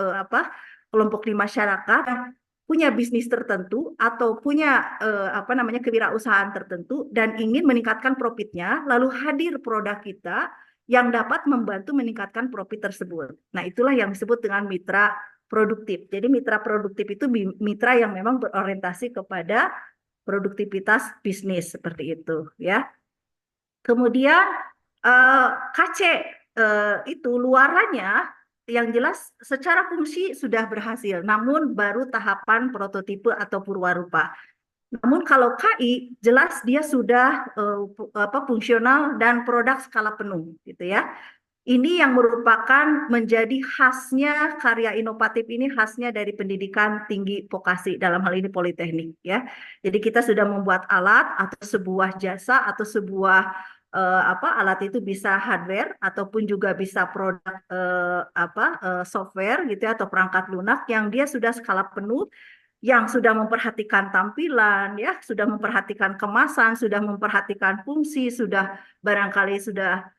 kelompok di masyarakat yang punya bisnis tertentu atau punya kewirausahaan tertentu dan ingin meningkatkan profitnya, lalu hadir produk kita yang dapat membantu meningkatkan profit tersebut. Nah, itulah yang disebut dengan mitra produktif. Jadi mitra produktif itu mitra yang memang berorientasi kepada produktivitas bisnis seperti itu ya. Kemudian KC itu luarannya yang jelas secara fungsi sudah berhasil, namun baru tahapan prototipe atau purwarupa. Namun kalau KI jelas dia sudah fungsional dan produk skala penuh gitu ya. Ini yang merupakan menjadi khasnya karya inovatif ini, khasnya dari pendidikan tinggi vokasi, dalam hal ini politeknik ya. Jadi kita sudah membuat alat atau sebuah jasa atau sebuah alat itu bisa hardware ataupun juga bisa produk software gitu ya, atau perangkat lunak yang dia sudah skala penuh, yang sudah memperhatikan tampilan ya, sudah memperhatikan kemasan, sudah memperhatikan fungsi, sudah barangkali sudah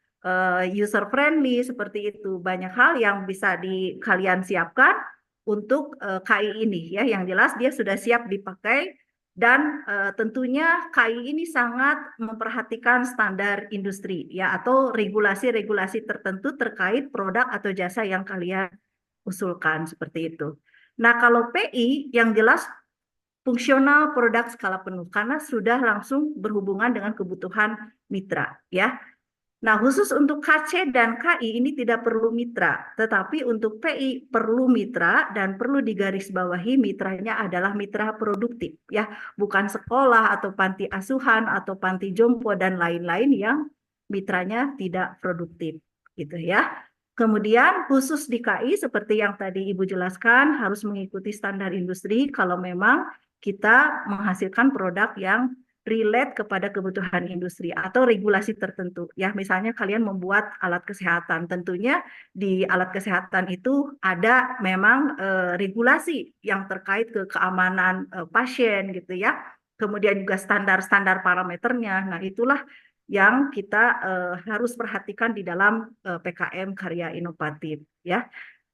user friendly seperti itu. Banyak hal yang bisa kalian siapkan untuk KI ini ya. Yang jelas dia sudah siap dipakai dan tentunya KI ini sangat memperhatikan standar industri ya, atau regulasi-regulasi tertentu terkait produk atau jasa yang kalian usulkan seperti itu. Nah, kalau PI yang jelas fungsional produk skala penuh karena sudah langsung berhubungan dengan kebutuhan mitra ya. Nah, khusus untuk KC dan KI ini tidak perlu mitra, tetapi untuk PI perlu mitra dan perlu digarisbawahi mitranya adalah mitra produktif ya, bukan sekolah atau panti asuhan atau panti jompo dan lain-lain yang mitranya tidak produktif gitu ya. Kemudian khusus di KI seperti yang tadi Ibu jelaskan harus mengikuti standar industri kalau memang kita menghasilkan produk yang relate kepada kebutuhan industri atau regulasi tertentu ya. Misalnya kalian membuat alat kesehatan, tentunya di alat kesehatan itu ada memang regulasi yang terkait ke keamanan pasien gitu ya. Kemudian juga standar-standar parameternya. Nah, itulah yang kita harus perhatikan di dalam PKM karya inovatif ya.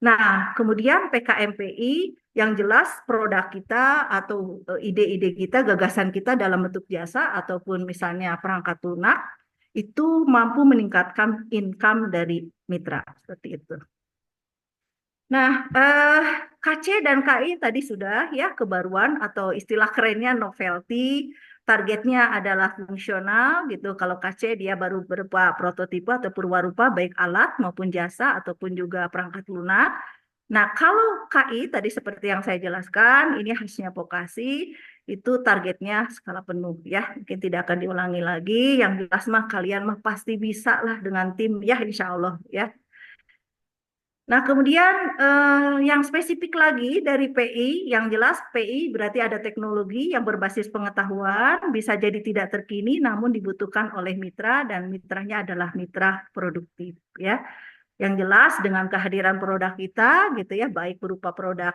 Nah, kemudian PKMPI yang jelas produk kita atau ide-ide kita, gagasan kita dalam bentuk jasa ataupun misalnya perangkat lunak itu mampu meningkatkan income dari mitra seperti itu. Nah, KC dan KI tadi sudah ya, kebaruan atau istilah kerennya novelty. Targetnya adalah fungsional gitu. Kalau KC dia baru berupa prototipe atau purwarupa baik alat maupun jasa ataupun juga perangkat lunak. Nah, kalau KI tadi seperti yang saya jelaskan, ini khasnya vokasi, itu targetnya skala penuh ya. Mungkin tidak akan diulangi lagi. Yang jelas mah kalian mah pasti bisa lah dengan tim ya, insya Allah ya. Nah, kemudian yang spesifik lagi dari PI, yang jelas PI berarti ada teknologi yang berbasis pengetahuan, bisa jadi tidak terkini, namun dibutuhkan oleh mitra dan mitranya adalah mitra produktif ya. Yang jelas dengan kehadiran produk kita gitu ya, baik berupa produk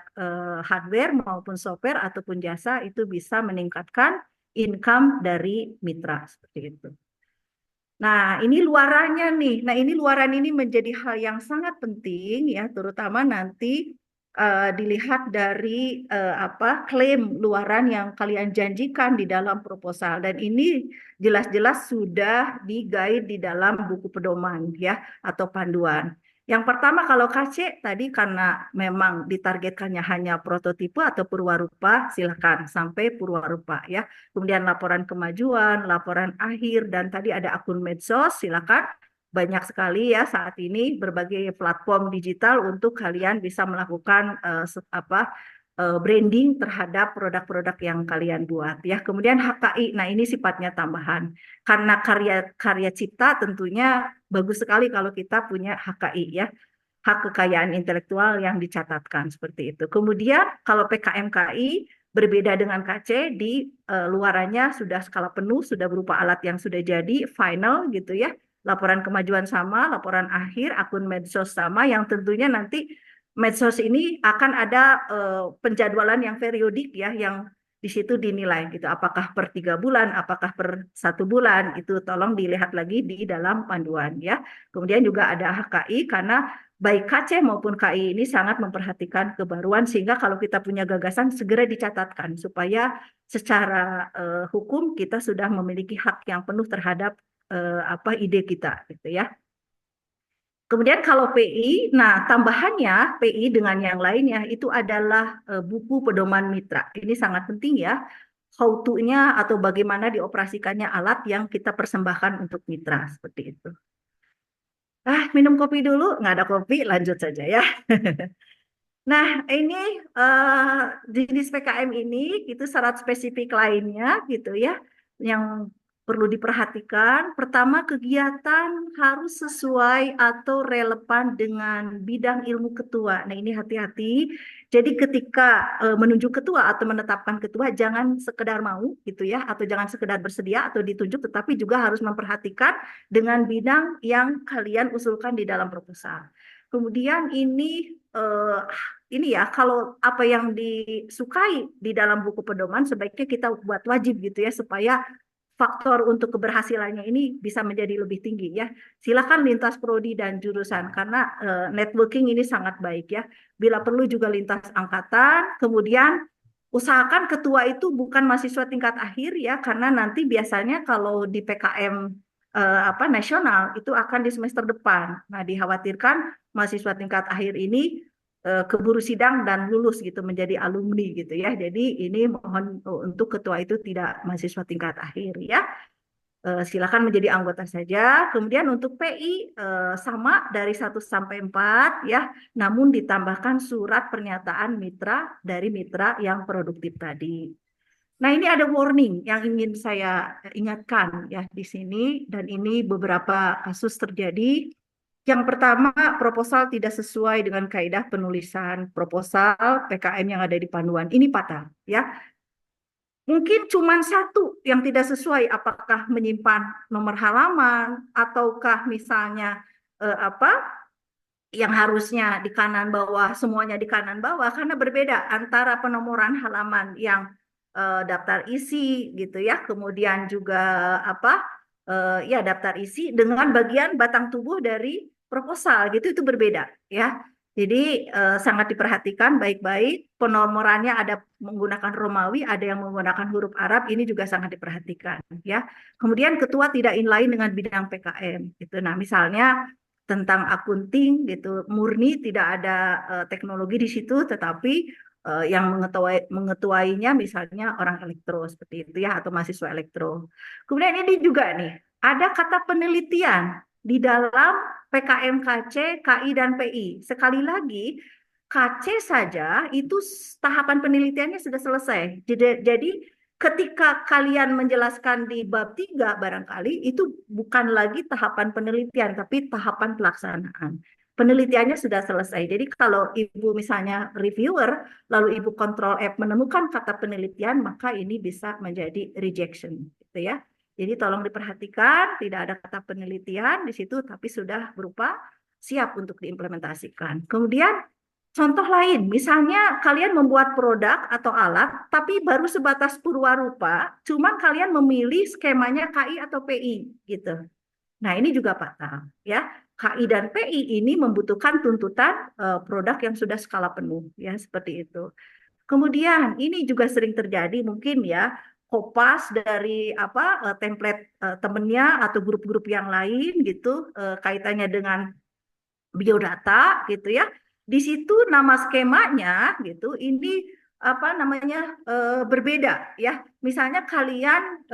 hardware maupun software ataupun jasa itu bisa meningkatkan income dari mitra seperti itu. Nah, ini luarannya nih. Nah, ini luaran ini menjadi hal yang sangat penting ya, terutama nanti dilihat dari klaim luaran yang kalian janjikan di dalam proposal, dan ini jelas-jelas sudah di-guide di dalam buku pedoman ya atau panduan. Yang pertama kalau KC tadi karena memang ditargetkannya hanya prototipe atau purwarupa, silakan sampai purwarupa ya. Kemudian laporan kemajuan, laporan akhir, dan tadi ada akun medsos, silakan. Banyak sekali ya saat ini berbagai platform digital untuk kalian bisa melakukan branding terhadap produk-produk yang kalian buat ya. Kemudian HKI, nah ini sifatnya tambahan. Karena karya cipta tentunya bagus sekali kalau kita punya HKI ya. hak kekayaan intelektual yang dicatatkan seperti itu. Kemudian kalau PKMKI berbeda dengan KC di luarannya sudah skala penuh, sudah berupa alat yang sudah jadi final gitu ya. Laporan kemajuan sama, laporan akhir, akun medsos sama, yang tentunya nanti medsos ini akan ada penjadwalan yang periodik ya, yang di situ dinilai gitu, apakah per 3 bulan, apakah per 1 bulan, itu tolong dilihat lagi di dalam panduan ya. Kemudian juga ada HKI, karena baik KC maupun KI ini sangat memperhatikan kebaruan, sehingga kalau kita punya gagasan segera dicatatkan supaya secara hukum kita sudah memiliki hak yang penuh terhadap ide kita gitu ya. Kemudian kalau PI, nah tambahannya PI dengan yang lainnya itu adalah buku pedoman mitra. Ini sangat penting ya, how to-nya atau bagaimana dioperasikannya alat yang kita persembahkan untuk mitra seperti itu. Minum kopi dulu, nggak ada kopi, lanjut saja ya. Nah, ini jenis PKM ini itu syarat spesifik lainnya gitu ya, yang perlu diperhatikan. Pertama, kegiatan harus sesuai atau relevan dengan bidang ilmu ketua. Nah, ini hati-hati. Jadi ketika menunjuk ketua atau menetapkan ketua, jangan sekedar mau gitu ya, atau jangan sekedar bersedia atau ditunjuk, tetapi juga harus memperhatikan dengan bidang yang kalian usulkan di dalam proposal. Kemudian ini ya, kalau apa yang disukai di dalam buku pedoman sebaiknya kita buat wajib gitu ya, supaya faktor untuk keberhasilannya ini bisa menjadi lebih tinggi ya. Silakan lintas prodi dan jurusan, karena networking ini sangat baik ya. Bila perlu juga lintas angkatan. Kemudian usahakan ketua itu bukan mahasiswa tingkat akhir ya, karena nanti biasanya kalau di PKM nasional itu akan di semester depan. Nah, dikhawatirkan mahasiswa tingkat akhir ini keburu sidang dan lulus gitu menjadi alumni gitu ya. Jadi ini mohon untuk ketua itu tidak mahasiswa tingkat akhir ya. Silakan menjadi anggota saja. Kemudian untuk PI sama dari 1 sampai 4 ya, namun ditambahkan surat pernyataan mitra dari mitra yang produktif tadi. Nah, ini ada warning yang ingin saya ingatkan ya di sini, dan ini beberapa kasus terjadi. Yang pertama, proposal tidak sesuai dengan kaidah penulisan proposal PKM yang ada di panduan. Ini fatal ya. Mungkin cuma satu yang tidak sesuai, apakah menyimpan nomor halaman ataukah misalnya yang harusnya di kanan bawah, semuanya di kanan bawah, karena berbeda antara penomoran halaman yang daftar isi gitu ya, kemudian juga daftar isi dengan bagian batang tubuh dari proposal gitu, itu berbeda ya. Jadi sangat diperhatikan baik-baik, penomorannya ada menggunakan Romawi, ada yang menggunakan huruf Arab, ini juga sangat diperhatikan ya. Kemudian ketua tidak inline dengan bidang PKM gitu. Nah, misalnya tentang akunting gitu, murni tidak ada teknologi di situ, tetapi yang mengetuainya misalnya orang elektro seperti itu ya, atau mahasiswa elektro. Kemudian ini juga nih, ada kata penelitian di dalam PKM KC, KI, dan PI. Sekali lagi, KC saja itu tahapan penelitiannya sudah selesai. Jadi ketika kalian menjelaskan di bab 3 barangkali itu bukan lagi tahapan penelitian, tapi tahapan pelaksanaan. Penelitiannya sudah selesai. Jadi kalau Ibu misalnya reviewer, lalu Ibu Control F menemukan kata penelitian, maka ini bisa menjadi rejection, gitu ya. Jadi tolong diperhatikan, tidak ada kata penelitian di situ, tapi sudah berupa siap untuk diimplementasikan. Kemudian contoh lain, misalnya kalian membuat produk atau alat, tapi baru sebatas purwarupa, cuma kalian memilih skemanya KI atau PI, gitu. Nah, ini juga fatal, ya. KI dan PI ini membutuhkan tuntutan produk yang sudah skala penuh, ya, seperti itu. Kemudian ini juga sering terjadi mungkin ya, kopas dari template temennya atau grup-grup yang lain gitu, kaitannya dengan biodata gitu ya. Di situ nama skemanya gitu, ini berbeda ya. Misalnya kalian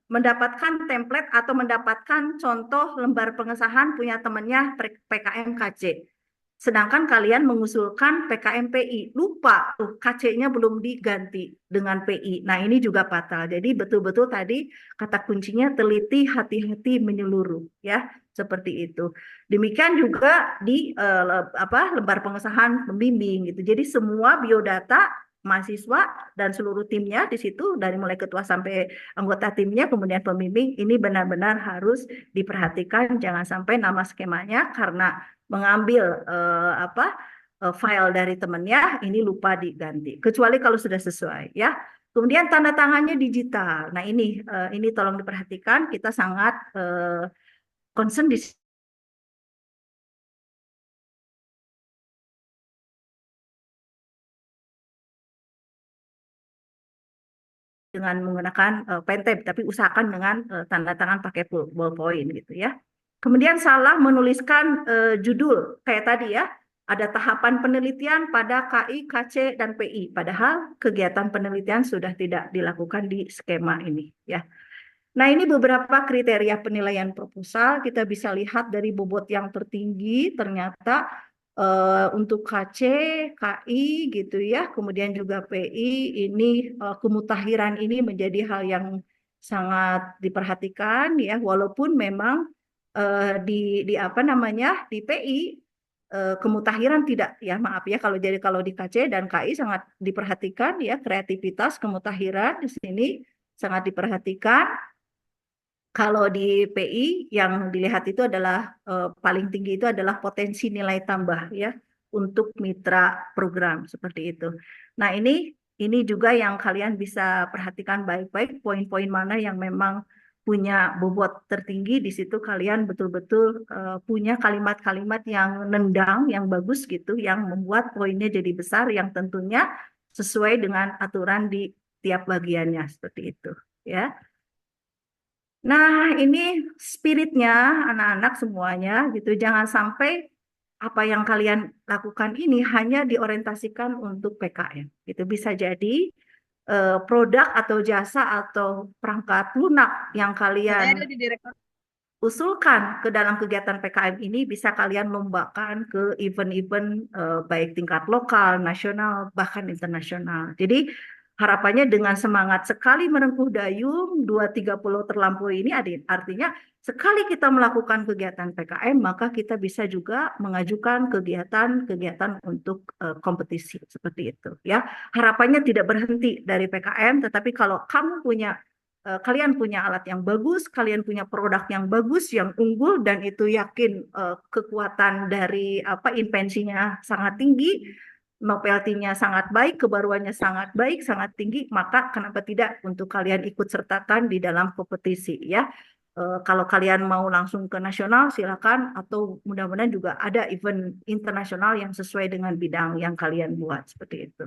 mendapatkan template atau mendapatkan contoh lembar pengesahan punya temannya PKM KC. Sedangkan kalian mengusulkan PKMPI, lupa tuh KC-nya belum diganti dengan PI. Nah, ini juga fatal. Jadi betul-betul tadi kata kuncinya teliti, hati-hati, menyeluruh ya, seperti itu. Demikian juga di lembar pengesahan pembimbing gitu. Jadi semua biodata mahasiswa dan seluruh timnya di situ dari mulai ketua sampai anggota timnya kemudian pembimbing ini benar-benar harus diperhatikan, jangan sampai nama skemanya karena mengambil file dari temannya ini lupa diganti kecuali kalau sudah sesuai ya. Kemudian tanda tangannya digital. Nah, ini tolong diperhatikan, kita sangat concern di dengan menggunakan pen tab, tapi usahakan dengan tanda tangan pakai ballpoint gitu ya. Kemudian salah menuliskan judul kayak tadi ya, ada tahapan penelitian pada KI, KC, dan PI. Padahal kegiatan penelitian sudah tidak dilakukan di skema ini ya. Nah, ini beberapa kriteria penilaian proposal. Kita bisa lihat dari bobot yang tertinggi ternyata untuk KC, KI gitu ya, kemudian juga PI ini kemutahiran ini menjadi hal yang sangat diperhatikan ya, walaupun memang di apa namanya di PI kemutahiran tidak ya, maaf ya, kalau di KC dan KI sangat diperhatikan ya, kreativitas kemutahiran di sini sangat diperhatikan. Kalau di PI yang dilihat itu adalah paling tinggi itu adalah potensi nilai tambah ya untuk mitra program seperti itu. Nah, ini juga yang kalian bisa perhatikan baik-baik poin-poin mana yang memang punya bobot tertinggi, di situ kalian betul-betul punya kalimat-kalimat yang nendang, yang bagus gitu, yang membuat poinnya jadi besar, yang tentunya sesuai dengan aturan di tiap bagiannya seperti itu ya. Nah, ini spiritnya anak-anak semuanya gitu. Jangan sampai apa yang kalian lakukan ini hanya diorientasikan untuk PKM. Itu bisa jadi produk atau jasa atau perangkat lunak yang kalian usulkan ke dalam kegiatan PKM ini bisa kalian lombakan ke event-event baik tingkat lokal, nasional, bahkan internasional. Jadi harapannya dengan semangat sekali merengkuh dayung, 2-3 pulau terlampaui ini artinya sekali kita melakukan kegiatan PKM, maka kita bisa juga mengajukan kegiatan-kegiatan untuk kompetisi seperti itu. Ya, harapannya tidak berhenti dari PKM, tetapi kalau kalian punya alat yang bagus, kalian punya produk yang bagus, yang unggul, dan itu yakin kekuatan dari invensinya sangat tinggi, novelty-nya sangat baik, kebaruannya sangat baik, sangat tinggi, maka kenapa tidak untuk kalian ikut sertakan di dalam kompetisi ya. Kalau kalian mau langsung ke nasional silakan, atau mudah-mudahan juga ada event internasional yang sesuai dengan bidang yang kalian buat seperti itu.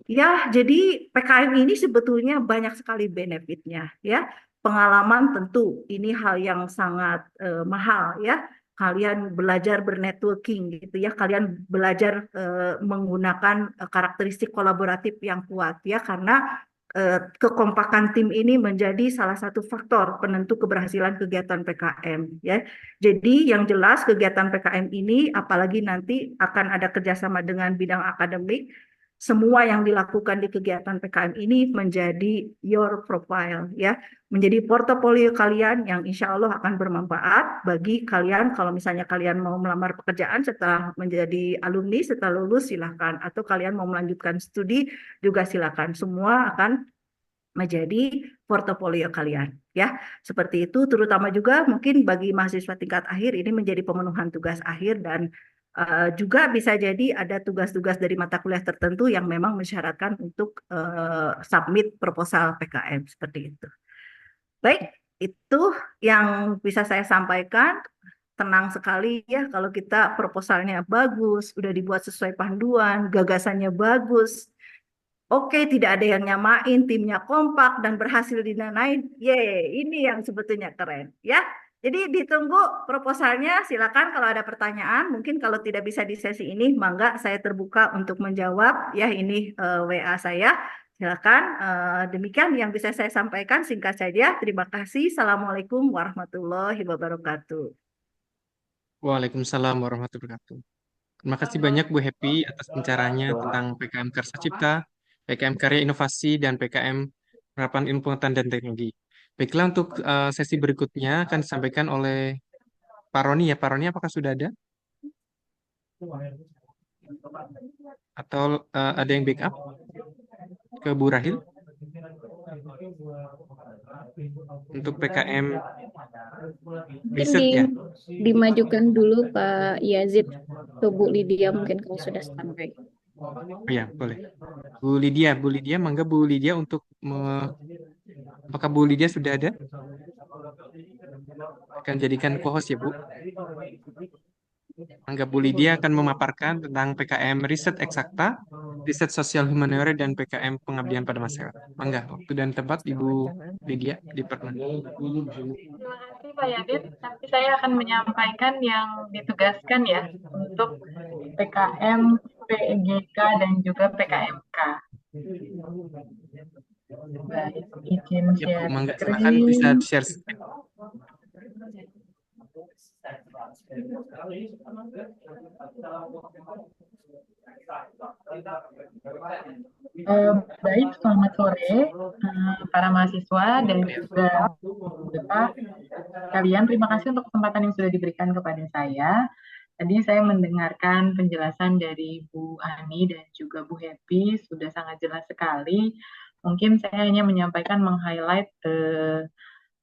Ya, jadi PKM ini sebetulnya banyak sekali benefitnya ya. Pengalaman tentu ini hal yang sangat mahal ya. Kalian belajar bernetworking gitu ya. Kalian belajar menggunakan karakteristik kolaboratif yang kuat ya, karena kekompakan tim ini menjadi salah satu faktor penentu keberhasilan kegiatan PKM ya. Jadi yang jelas kegiatan PKM ini apalagi nanti akan ada kerjasama dengan bidang akademik, semua yang dilakukan di kegiatan PKM ini menjadi your profile ya, menjadi portofolio kalian yang insya Allah akan bermanfaat bagi kalian kalau misalnya kalian mau melamar pekerjaan setelah menjadi alumni, setelah lulus silakan, atau kalian mau melanjutkan studi juga silakan, semua akan menjadi portofolio kalian ya. Seperti itu, terutama juga mungkin bagi mahasiswa tingkat akhir ini menjadi pemenuhan tugas akhir, dan juga bisa jadi ada tugas-tugas dari mata kuliah tertentu yang memang mensyaratkan untuk submit proposal PKM seperti itu. Baik, itu yang bisa saya sampaikan. Tenang sekali ya kalau kita proposalnya bagus, udah dibuat sesuai panduan, gagasannya bagus. Oke, tidak ada yang nyamain, timnya kompak dan berhasil didanai. Ini yang sebetulnya keren ya. Jadi ditunggu proposalnya, silakan kalau ada pertanyaan. Mungkin kalau tidak bisa di sesi ini, mangga saya terbuka untuk menjawab ya. Ini WA saya. Silakan. Demikian yang bisa saya sampaikan, singkat saja. Terima kasih. Assalamualaikum warahmatullahi wabarakatuh. Waalaikumsalam warahmatullahi wabarakatuh. Terima kasih banyak Bu Happy atas pencerahannya tentang PKM Karsa Cipta, PKM Karya Inovasi, dan PKM Penerapan Ilmu Pengetahuan dan Teknologi. Baiklah, untuk sesi berikutnya akan disampaikan oleh Pak Roni ya. Pak Roni, apakah sudah ada? Atau ada yang backup ke Bu Rahil? Untuk PKM Mungkin riset ya? dimajukan dulu Pak Yazid ke Bu Lydia mungkin kalau sudah standby. Oh ya, boleh. Bu Lydia, mangga Bu Lydia untuk apakah Bu Lydia sudah ada? Akan jadikan co-host ya Bu. Mangga Bu Lydia akan memaparkan tentang PKM Riset Eksakta, Riset Sosial Humaniora, dan PKM Pengabdian pada Masyarakat. Mangga, waktu dan tempat Ibu Lydia diperkenankan. Terima kasih Pak Yadit. Nanti saya akan menyampaikan yang ditugaskan ya untuk PKM, PEGK, dan juga PKMK. Baik, izin Ya Bu, share mangga silakan bisa screen. share screen. Baik, selamat sore para mahasiswa dan juga peserta kalian. Terima kasih untuk kesempatan yang sudah diberikan kepada saya. Tadi saya mendengarkan penjelasan dari Bu Ani dan juga Bu Happy, sudah sangat jelas sekali. Mungkin saya hanya menyampaikan, meng-highlight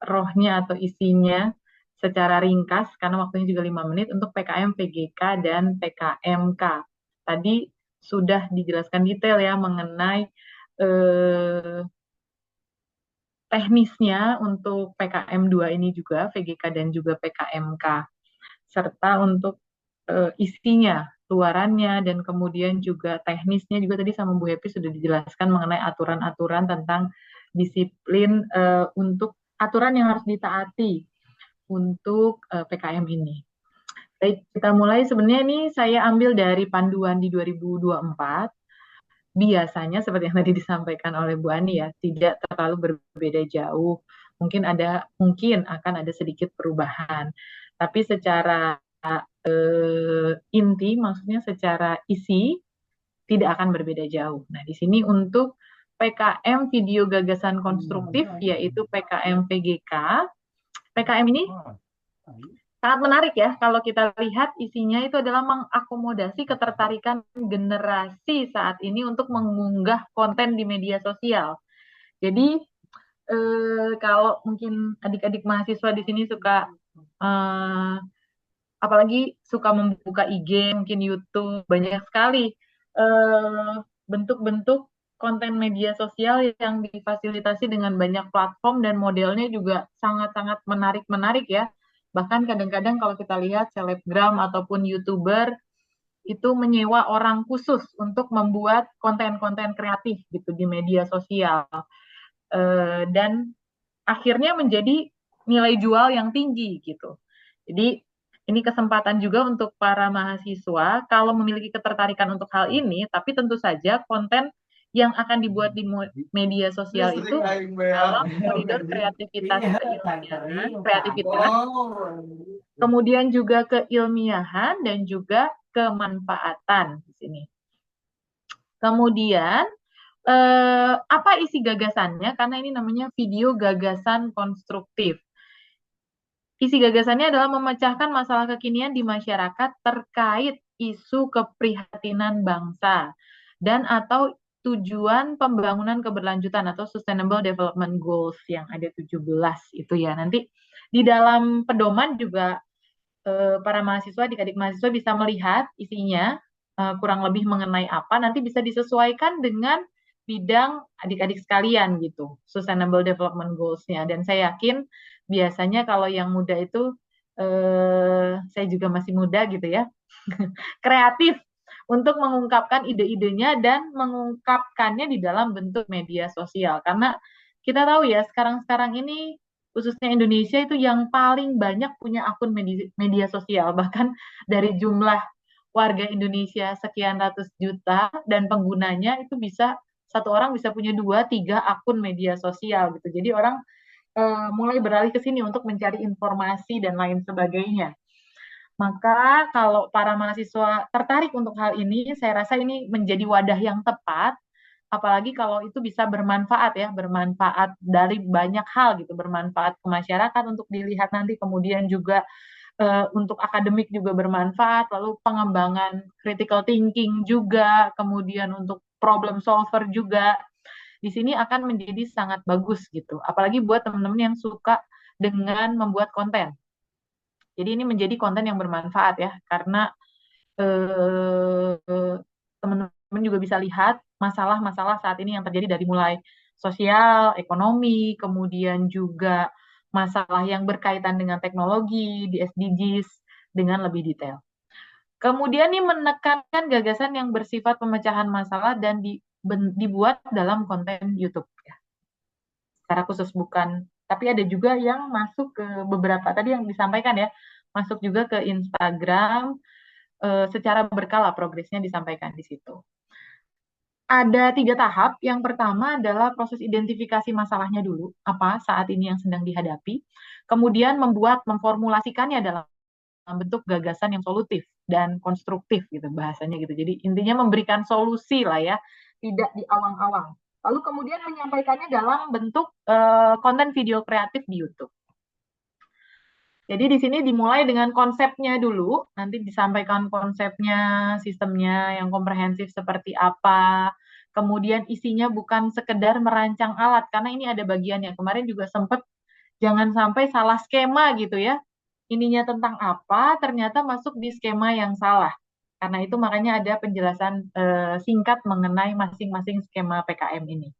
rohnya atau isinya secara ringkas, karena waktunya juga 5 menit, untuk PKM, PGK, dan PKMK. Tadi sudah dijelaskan detail ya mengenai teknisnya untuk PKM 2 ini juga, VGK dan juga PKMK. Serta untuk isinya, luarannya, dan kemudian juga teknisnya juga tadi sama Bu Happy sudah dijelaskan mengenai aturan-aturan tentang disiplin untuk aturan yang harus ditaati untuk PKM ini. Baik, kita mulai. Sebenarnya ini saya ambil dari panduan di 2024. Biasanya seperti yang tadi disampaikan oleh Bu Ani ya, tidak terlalu berbeda jauh. Mungkin akan ada sedikit perubahan. Tapi secara inti, maksudnya secara isi, tidak akan berbeda jauh. Nah, di sini untuk PKM Video Gagasan Konstruktif, yaitu PKM PGK. PKM ini sangat menarik ya, kalau kita lihat isinya itu adalah mengakomodasi ketertarikan generasi saat ini untuk mengunggah konten di media sosial. Jadi kalau mungkin adik-adik mahasiswa di sini suka apalagi suka membuka IG, mungkin YouTube, banyak sekali bentuk-bentuk konten media sosial yang difasilitasi dengan banyak platform dan modelnya juga sangat-sangat menarik ya. Bahkan kadang-kadang kalau kita lihat selebgram ataupun YouTuber itu menyewa orang khusus untuk membuat konten-konten kreatif gitu di media sosial. Dan akhirnya menjadi nilai jual yang tinggi gitu. Jadi ini kesempatan juga untuk para mahasiswa kalau memiliki ketertarikan untuk hal ini, tapi tentu saja konten yang akan dibuat di media sosial itu dalam koridor kreativitas kemudian juga keilmiahan dan juga kemanfaatan di sini. Kemudian apa isi gagasannya? Karena ini namanya video gagasan konstruktif. Isi gagasannya adalah memecahkan masalah kekinian di masyarakat terkait isu keprihatinan bangsa dan atau tujuan pembangunan keberlanjutan atau Sustainable Development Goals yang ada 17 itu ya. Nanti di dalam pedoman juga para mahasiswa, adik-adik mahasiswa bisa melihat isinya kurang lebih mengenai apa, nanti bisa disesuaikan dengan bidang adik-adik sekalian gitu, Sustainable Development Goals-nya. Dan saya yakin biasanya kalau yang muda itu, saya juga masih muda gitu ya, kreatif untuk mengungkapkan ide-idenya dan mengungkapkannya di dalam bentuk media sosial. Karena kita tahu ya, sekarang-sekarang ini khususnya Indonesia itu yang paling banyak punya akun media sosial. Bahkan dari jumlah warga Indonesia sekian ratus juta dan penggunanya itu bisa, satu orang bisa punya 2-3 akun media sosial gitu. Jadi orang mulai beralih ke sini untuk mencari informasi dan lain sebagainya. Maka kalau para mahasiswa tertarik untuk hal ini, saya rasa ini menjadi wadah yang tepat, apalagi kalau itu bisa bermanfaat ya, bermanfaat dari banyak hal gitu, bermanfaat ke masyarakat untuk dilihat nanti, kemudian juga untuk akademik juga bermanfaat, lalu pengembangan critical thinking juga, kemudian untuk problem solver juga, di sini akan menjadi sangat bagus gitu. Apalagi buat teman-teman yang suka dengan membuat konten. Jadi ini menjadi konten yang bermanfaat ya, karena teman-teman juga bisa lihat masalah-masalah saat ini yang terjadi dari mulai sosial, ekonomi, kemudian juga masalah yang berkaitan dengan teknologi di SDGs dengan lebih detail. Kemudian ini menekankan gagasan yang bersifat pemecahan masalah dan dibuat dalam konten YouTube ya. Secara khusus bukan, tapi ada juga yang masuk ke beberapa tadi yang disampaikan ya, masuk juga ke Instagram secara berkala progresnya disampaikan di situ. Ada 3 tahap. Yang pertama adalah proses identifikasi masalahnya dulu, apa saat ini yang sedang dihadapi. Kemudian memformulasikannya dalam bentuk gagasan yang solutif dan konstruktif gitu bahasanya gitu. Jadi intinya memberikan solusi lah ya, tidak di awang-awang. Lalu kemudian menyampaikannya dalam bentuk konten video kreatif di YouTube. Jadi di sini dimulai dengan konsepnya dulu, nanti disampaikan konsepnya, sistemnya yang komprehensif seperti apa, kemudian isinya bukan sekedar merancang alat, karena ini ada bagiannya. Kemarin juga sempat jangan sampai salah skema gitu ya. Ininya tentang apa, ternyata masuk di skema yang salah. Karena itu makanya ada penjelasan singkat mengenai masing-masing skema PKM ini.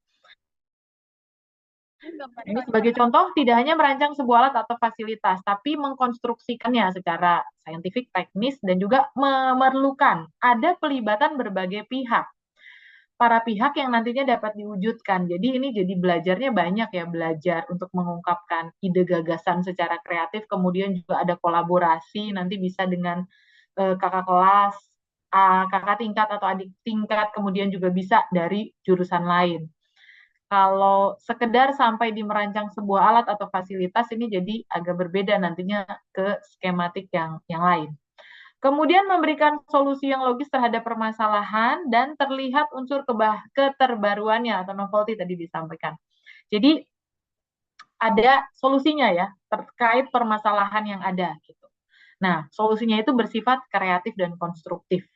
Ini sebagai contoh, tidak hanya merancang sebuah alat atau fasilitas, tapi mengkonstruksikannya secara saintifik, teknis, dan juga memerlukan ada pelibatan berbagai pihak. Para pihak yang nantinya dapat diwujudkan. Jadi ini jadi belajarnya banyak ya, belajar untuk mengungkapkan ide gagasan secara kreatif, kemudian juga ada kolaborasi, nanti bisa dengan kakak kelas, kakak tingkat atau adik tingkat, kemudian juga bisa dari jurusan lain. Kalau sekedar sampai di merancang sebuah alat atau fasilitas ini jadi agak berbeda nantinya ke skematik yang lain. Kemudian memberikan solusi yang logis terhadap permasalahan dan terlihat unsur keterbaruannya atau novelty tadi disampaikan. Jadi ada solusinya ya terkait permasalahan yang ada gitu. Nah, solusinya itu bersifat kreatif dan konstruktif.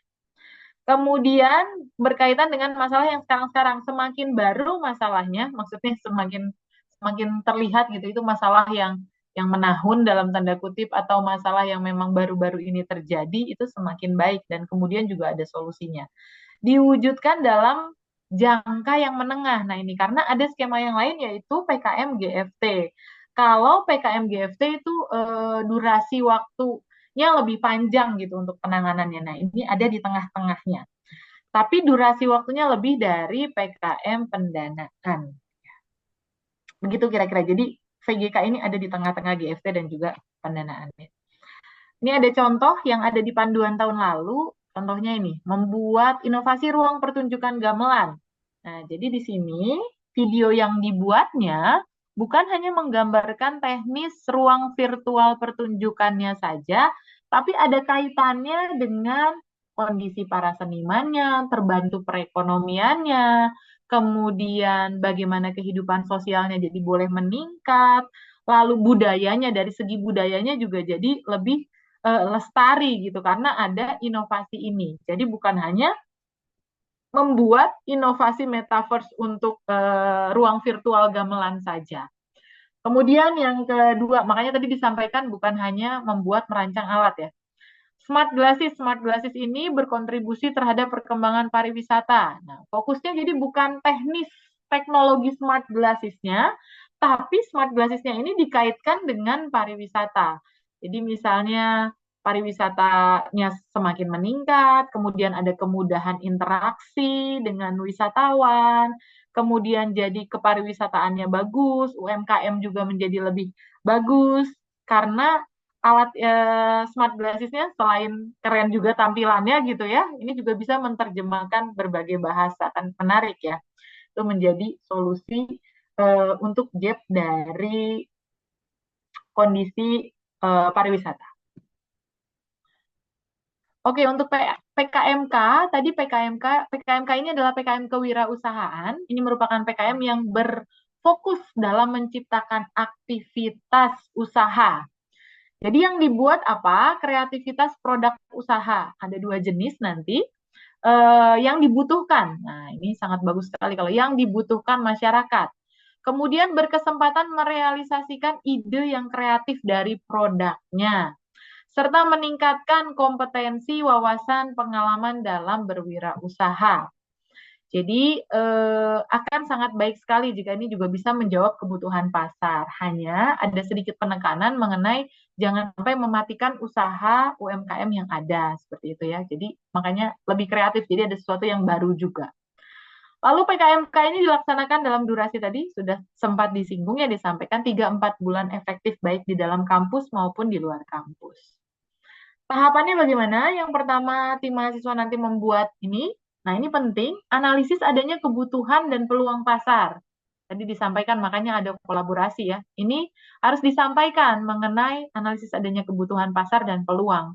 Kemudian berkaitan dengan masalah yang sekarang-sekarang, semakin baru masalahnya, maksudnya semakin terlihat gitu, itu masalah yang menahun dalam tanda kutip atau masalah yang memang baru-baru ini terjadi, itu semakin baik dan kemudian juga ada solusinya. Diwujudkan dalam jangka yang menengah. Nah ini karena ada skema yang lain yaitu PKM GFT. Kalau PKM GFT itu durasi waktu yang lebih panjang gitu untuk penanganannya. Nah, ini ada di tengah-tengahnya. Tapi durasi waktunya lebih dari PKM pendanaan. Begitu kira-kira. Jadi VGK ini ada di tengah-tengah GFT dan juga pendanaannya. Ini ada contoh yang ada di panduan tahun lalu. Contohnya ini, membuat inovasi ruang pertunjukan gamelan. Nah, jadi di sini video yang dibuatnya bukan hanya menggambarkan teknis ruang virtual pertunjukannya saja, tapi ada kaitannya dengan kondisi para senimannya, terbantu perekonomiannya, kemudian bagaimana kehidupan sosialnya jadi boleh meningkat, lalu budayanya, dari segi budayanya juga jadi lebih lestari gitu, karena ada inovasi ini. Jadi bukan hanya membuat inovasi metaverse untuk ruang virtual gamelan saja. Kemudian yang kedua, makanya tadi disampaikan bukan hanya membuat merancang alat ya. Smart glasses ini berkontribusi terhadap perkembangan pariwisata. Nah, fokusnya jadi bukan teknis teknologi smart glasses-nya, tapi smart glasses-nya ini dikaitkan dengan pariwisata. Jadi misalnya pariwisatanya semakin meningkat, kemudian ada kemudahan interaksi dengan wisatawan, kemudian jadi kepariwisataannya bagus, UMKM juga menjadi lebih bagus, karena alat smart glasses-nya selain keren juga tampilannya gitu ya, ini juga bisa menerjemahkan berbagai bahasa, kan menarik ya. Itu menjadi solusi untuk gap dari kondisi pariwisata. Oke, untuk PKMK, tadi PKMK ini adalah PKM kewirausahaan. Ini merupakan PKM yang berfokus dalam menciptakan aktivitas usaha. Jadi yang dibuat apa? Kreativitas produk usaha. Ada 2 jenis nanti. Yang dibutuhkan. Nah, ini sangat bagus sekali kalau yang dibutuhkan masyarakat. Kemudian berkesempatan merealisasikan ide yang kreatif dari produknya serta meningkatkan kompetensi, wawasan, pengalaman dalam berwirausaha. Jadi akan sangat baik sekali jika ini juga bisa menjawab kebutuhan pasar. Hanya ada sedikit penekanan mengenai jangan sampai mematikan usaha UMKM yang ada seperti itu ya. Jadi makanya lebih kreatif. Jadi ada sesuatu yang baru juga. Lalu PKMK ini dilaksanakan dalam durasi tadi sudah sempat disinggung ya, disampaikan 3-4 bulan efektif baik di dalam kampus maupun di luar kampus. Tahapannya bagaimana? Yang pertama, tim mahasiswa nanti membuat ini. Nah, ini penting, analisis adanya kebutuhan dan peluang pasar. Tadi disampaikan, makanya ada kolaborasi ya. Ini harus disampaikan mengenai analisis adanya kebutuhan pasar dan peluang.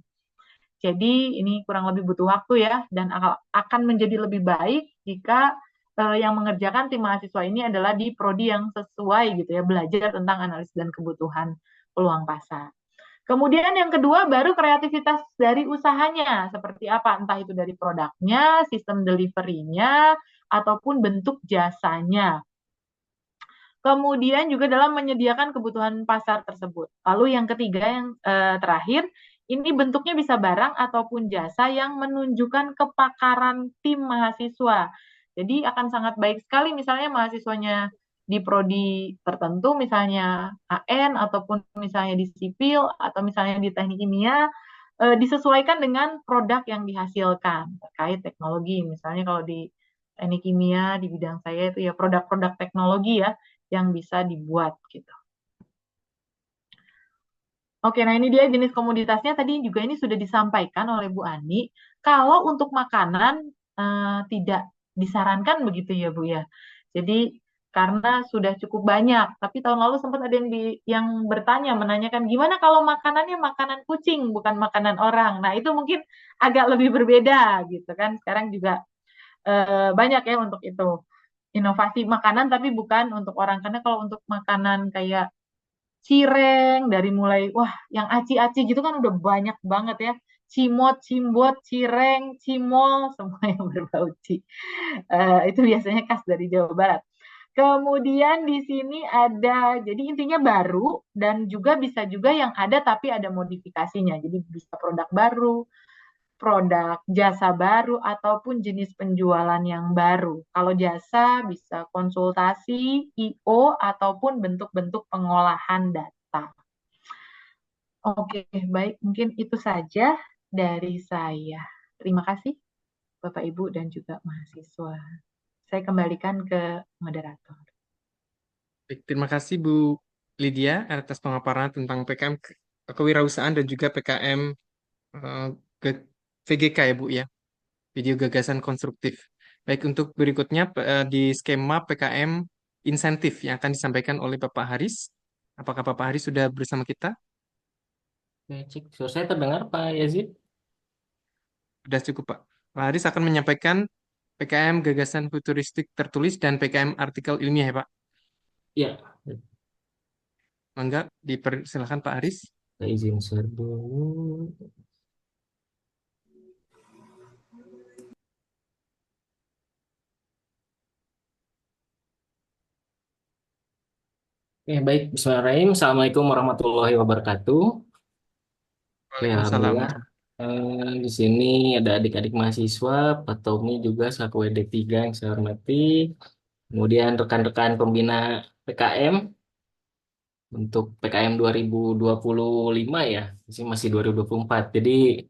Jadi, ini kurang lebih butuh waktu ya, dan akan menjadi lebih baik jika yang mengerjakan tim mahasiswa ini adalah di prodi yang sesuai gitu ya, belajar tentang analisis dan kebutuhan peluang pasar. Kemudian yang kedua baru kreativitas dari usahanya, seperti apa, entah itu dari produknya, sistem delivery-nya, ataupun bentuk jasanya. Kemudian juga dalam menyediakan kebutuhan pasar tersebut. Lalu yang ketiga, yang terakhir, ini bentuknya bisa barang ataupun jasa yang menunjukkan kepakaran tim mahasiswa. Jadi akan sangat baik sekali misalnya mahasiswanya di prodi tertentu, misalnya AN ataupun misalnya di sipil atau misalnya di teknik kimia, disesuaikan dengan produk yang dihasilkan terkait teknologi. Misalnya kalau di teknik kimia di bidang saya itu ya produk-produk teknologi ya yang bisa dibuat gitu. Oke, nah ini dia jenis komoditasnya. Tadi juga ini sudah disampaikan oleh Bu Ani. Kalau untuk makanan tidak disarankan begitu ya Bu ya. Jadi karena sudah cukup banyak. Tapi tahun lalu sempat ada yang bertanya, menanyakan gimana kalau makanannya makanan kucing, bukan makanan orang. Nah itu mungkin agak lebih berbeda gitu kan. Sekarang juga banyak ya untuk itu. Inovasi makanan tapi bukan untuk orang. Karena kalau untuk makanan kayak cireng, dari mulai, wah yang aci-aci gitu kan udah banyak banget ya. Cimot, cimbot, cireng, cimol, semua yang berbau ci. Itu biasanya khas dari Jawa Barat. Kemudian di sini ada, jadi intinya baru dan juga bisa juga yang ada tapi ada modifikasinya. Jadi bisa produk baru, produk jasa baru, ataupun jenis penjualan yang baru. Kalau jasa bisa konsultasi, IO, ataupun bentuk-bentuk pengolahan data. Oke, baik. Mungkin itu saja dari saya. Terima kasih Bapak, Ibu, dan juga mahasiswa. Saya kembalikan ke moderator. Baik, terima kasih Bu Lydia atas pemaparan tentang PKM kewirausahaan dan juga PKM VGK ya Bu ya, video gagasan konstruktif. Baik, untuk berikutnya di skema PKM insentif yang akan disampaikan oleh Bapak Haris. Apakah Bapak Haris sudah bersama kita? Cek, suara saya terdengar Pak Yazid? Sudah cukup Pak. Pak Haris akan menyampaikan PKM gagasan futuristik tertulis dan PKM artikel ilmiah ya Pak. Ya, Mangga, dipersilakan Pak Haris. saya izin share dulu. Oke, baik. Bismillahirrahmanirrahim. Assalamualaikum warahmatullahi wabarakatuh. Oke, Waalaikumsalam. alhamdulillah. Di sini ada adik-adik mahasiswa, Pak Tommy juga selaku WD3 yang saya hormati. Kemudian rekan-rekan pembina PKM untuk PKM 2025 ya, di sini masih 2024. Jadi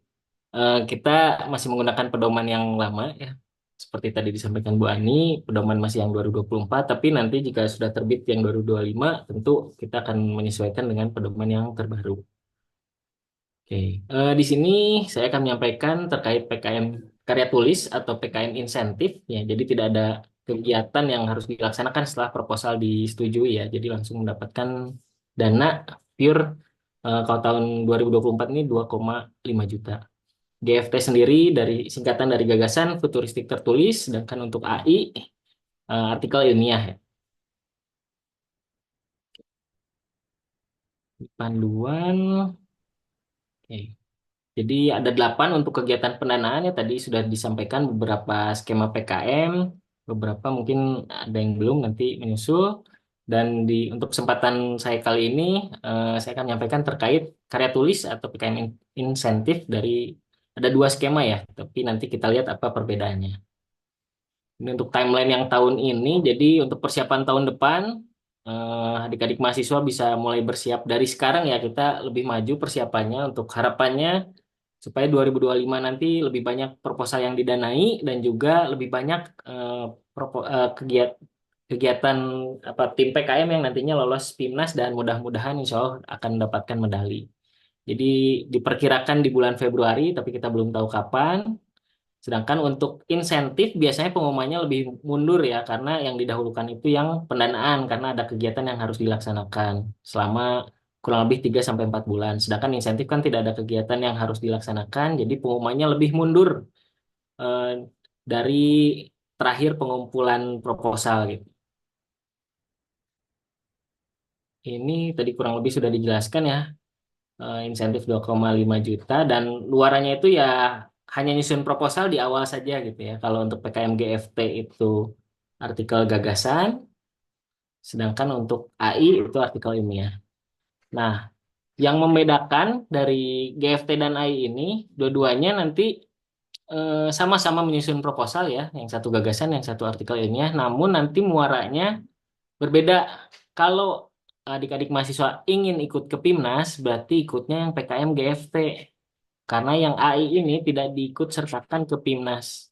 kita masih menggunakan pedoman yang lama ya. Seperti tadi disampaikan Bu Ani, pedoman masih yang 2024, tapi nanti jika sudah terbit yang 2025, tentu kita akan menyesuaikan dengan pedoman yang terbaru. Oke, di sini saya akan menyampaikan terkait PKM karya tulis atau PKM insentif ya. Jadi tidak ada kegiatan yang harus dilaksanakan setelah proposal disetujui ya. Jadi langsung mendapatkan dana pure kalau tahun 2024 ini 2,5 juta. GFT sendiri dari singkatan dari gagasan futuristik tertulis, sedangkan untuk AI artikel ilmiah ya. Panduan. Oke. Jadi ada 8 untuk kegiatan pendanaan ya, tadi sudah disampaikan beberapa skema PKM, beberapa mungkin ada yang belum nanti menyusul. Dan untuk kesempatan saya kali ini, saya akan menyampaikan terkait karya tulis atau PKM insentif dari ada 2 skema ya, tapi nanti kita lihat apa perbedaannya. Ini untuk timeline yang tahun ini, jadi untuk persiapan tahun depan, adik-adik mahasiswa bisa mulai bersiap dari sekarang ya, kita lebih maju persiapannya untuk harapannya supaya 2025 nanti lebih banyak proposal yang didanai dan juga lebih banyak kegiatan apa tim PKM yang nantinya lolos PIMNAS dan mudah-mudahan insya Allah akan mendapatkan medali. Jadi diperkirakan di bulan Februari, tapi kita belum tahu kapan. Sedangkan untuk insentif biasanya pengumumannya lebih mundur ya, karena yang didahulukan itu yang pendanaan, karena ada kegiatan yang harus dilaksanakan selama kurang lebih 3-4 bulan. Sedangkan insentif kan tidak ada kegiatan yang harus dilaksanakan, jadi pengumumannya lebih mundur eh, dari terakhir pengumpulan proposal gitu. Ini tadi kurang lebih sudah dijelaskan ya, insentif 2,5 juta dan luarannya itu ya hanya nyusun proposal di awal saja gitu ya. Kalau untuk PKM GFT itu artikel gagasan, sedangkan untuk AI itu artikel ilmiah. Nah, yang membedakan dari GFT dan AI ini, dua-duanya nanti sama-sama menyusun proposal ya, yang satu gagasan, yang satu artikel ilmiah, namun nanti muaranya berbeda. Kalau adik-adik mahasiswa ingin ikut ke PIMNAS, berarti ikutnya yang PKM GFT. Karena yang AI ini tidak diikut sertakan ke PIMNAS.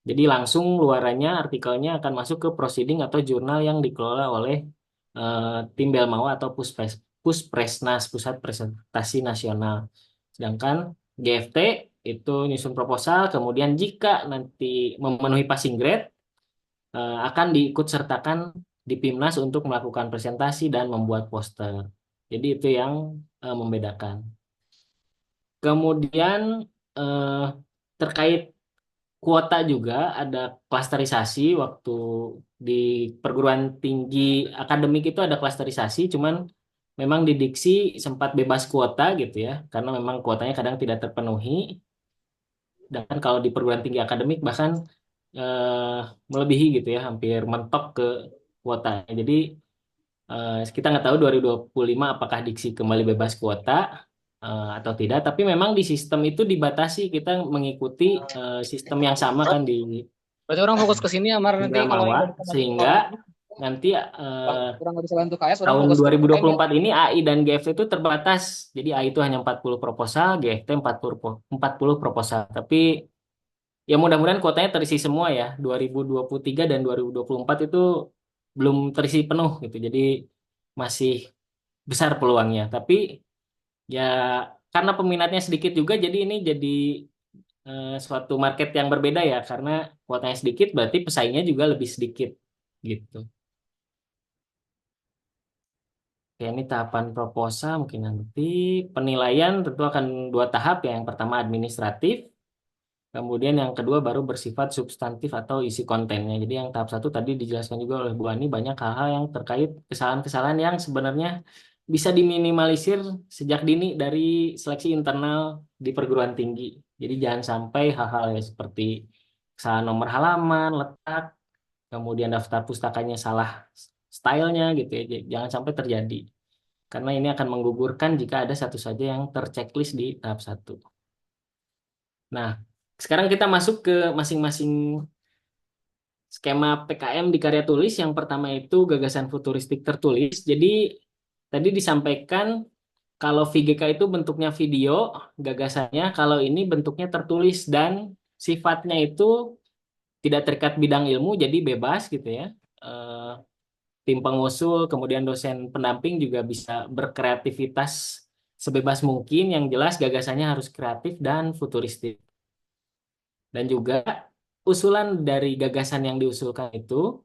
Jadi langsung luarannya artikelnya akan masuk ke proceeding atau jurnal yang dikelola oleh tim Belmawa atau Puspresnas, Pusat Presentasi Nasional. Sedangkan GFT itu nyusun proposal, kemudian jika nanti memenuhi passing grade, akan diikut sertakan di PIMNAS untuk melakukan presentasi dan membuat poster. Jadi itu yang membedakan. Kemudian terkait kuota juga ada klasterisasi waktu di perguruan tinggi akademik itu ada klasterisasi, cuman memang di diksi sempat bebas kuota gitu ya, karena memang kuotanya kadang tidak terpenuhi. Dan kalau di perguruan tinggi akademik bahkan melebihi gitu ya, hampir mentok ke kuota. Jadi kita nggak tahu 2025 apakah diksi kembali bebas kuota atau tidak, tapi memang di sistem itu dibatasi, kita mengikuti sistem yang sama kan di Berarti orang fokus ke sini Amar nanti kalau Dramawa, yang sehingga nanti kurang nggak bisa bantu KS orang tahun fokus ke 2024 ini AI dan GFT itu terbatas. Jadi AI itu hanya 40 proposal, GFT 40 proposal. Tapi ya mudah-mudahan kuotanya terisi semua ya. 2023 dan 2024 itu belum terisi penuh gitu. Jadi masih besar peluangnya. Tapi ya karena peminatnya sedikit juga, jadi ini jadi suatu market yang berbeda ya, karena kuotanya sedikit berarti pesaingnya juga lebih sedikit gitu. Oke, ini tahapan proposal mungkin nanti penilaian tentu akan 2 tahap ya. Yang pertama administratif, kemudian yang kedua baru bersifat substantif atau isi kontennya. Jadi yang tahap 1 tadi dijelaskan juga oleh Bu Ani, banyak hal-hal yang terkait kesalahan-kesalahan yang sebenarnya bisa diminimalisir sejak dini dari seleksi internal di perguruan tinggi. Jadi jangan sampai hal-hal ya seperti kesalahan nomor halaman, letak, kemudian daftar pustakanya salah stylenya gitu ya. Jangan sampai terjadi. Karena ini akan menggugurkan jika ada satu saja yang terchecklist di tahap 1. Nah, sekarang kita masuk ke masing-masing skema PKM di karya tulis. Yang pertama itu gagasan futuristik tertulis. Jadi tadi disampaikan kalau VGK itu bentuknya video, gagasannya. Kalau ini bentuknya tertulis dan sifatnya itu tidak terikat bidang ilmu, jadi bebas gitu ya. Tim pengusul, kemudian dosen pendamping juga bisa berkreativitas sebebas mungkin. Yang jelas gagasannya harus kreatif dan futuristik. Dan juga usulan dari gagasan yang diusulkan itu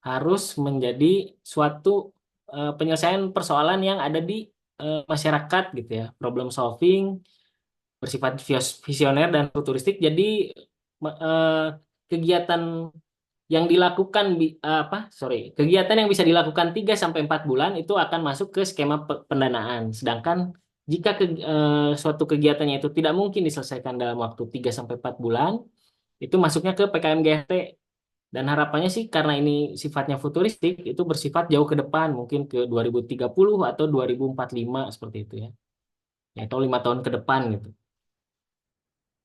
harus menjadi suatu penyelesaian persoalan yang ada di masyarakat gitu ya, problem solving bersifat visioner dan futuristik. Jadi kegiatan yang dilakukan kegiatan yang bisa dilakukan 3 sampai 4 bulan itu akan masuk ke skema pendanaan. Sedangkan jika suatu kegiatannya itu tidak mungkin diselesaikan dalam waktu 3 sampai 4 bulan, itu masuknya ke PKM GFT. Dan harapannya sih karena ini sifatnya futuristik, itu bersifat jauh ke depan, mungkin ke 2030 atau 2045 seperti itu ya. Atau 5 tahun ke depan gitu.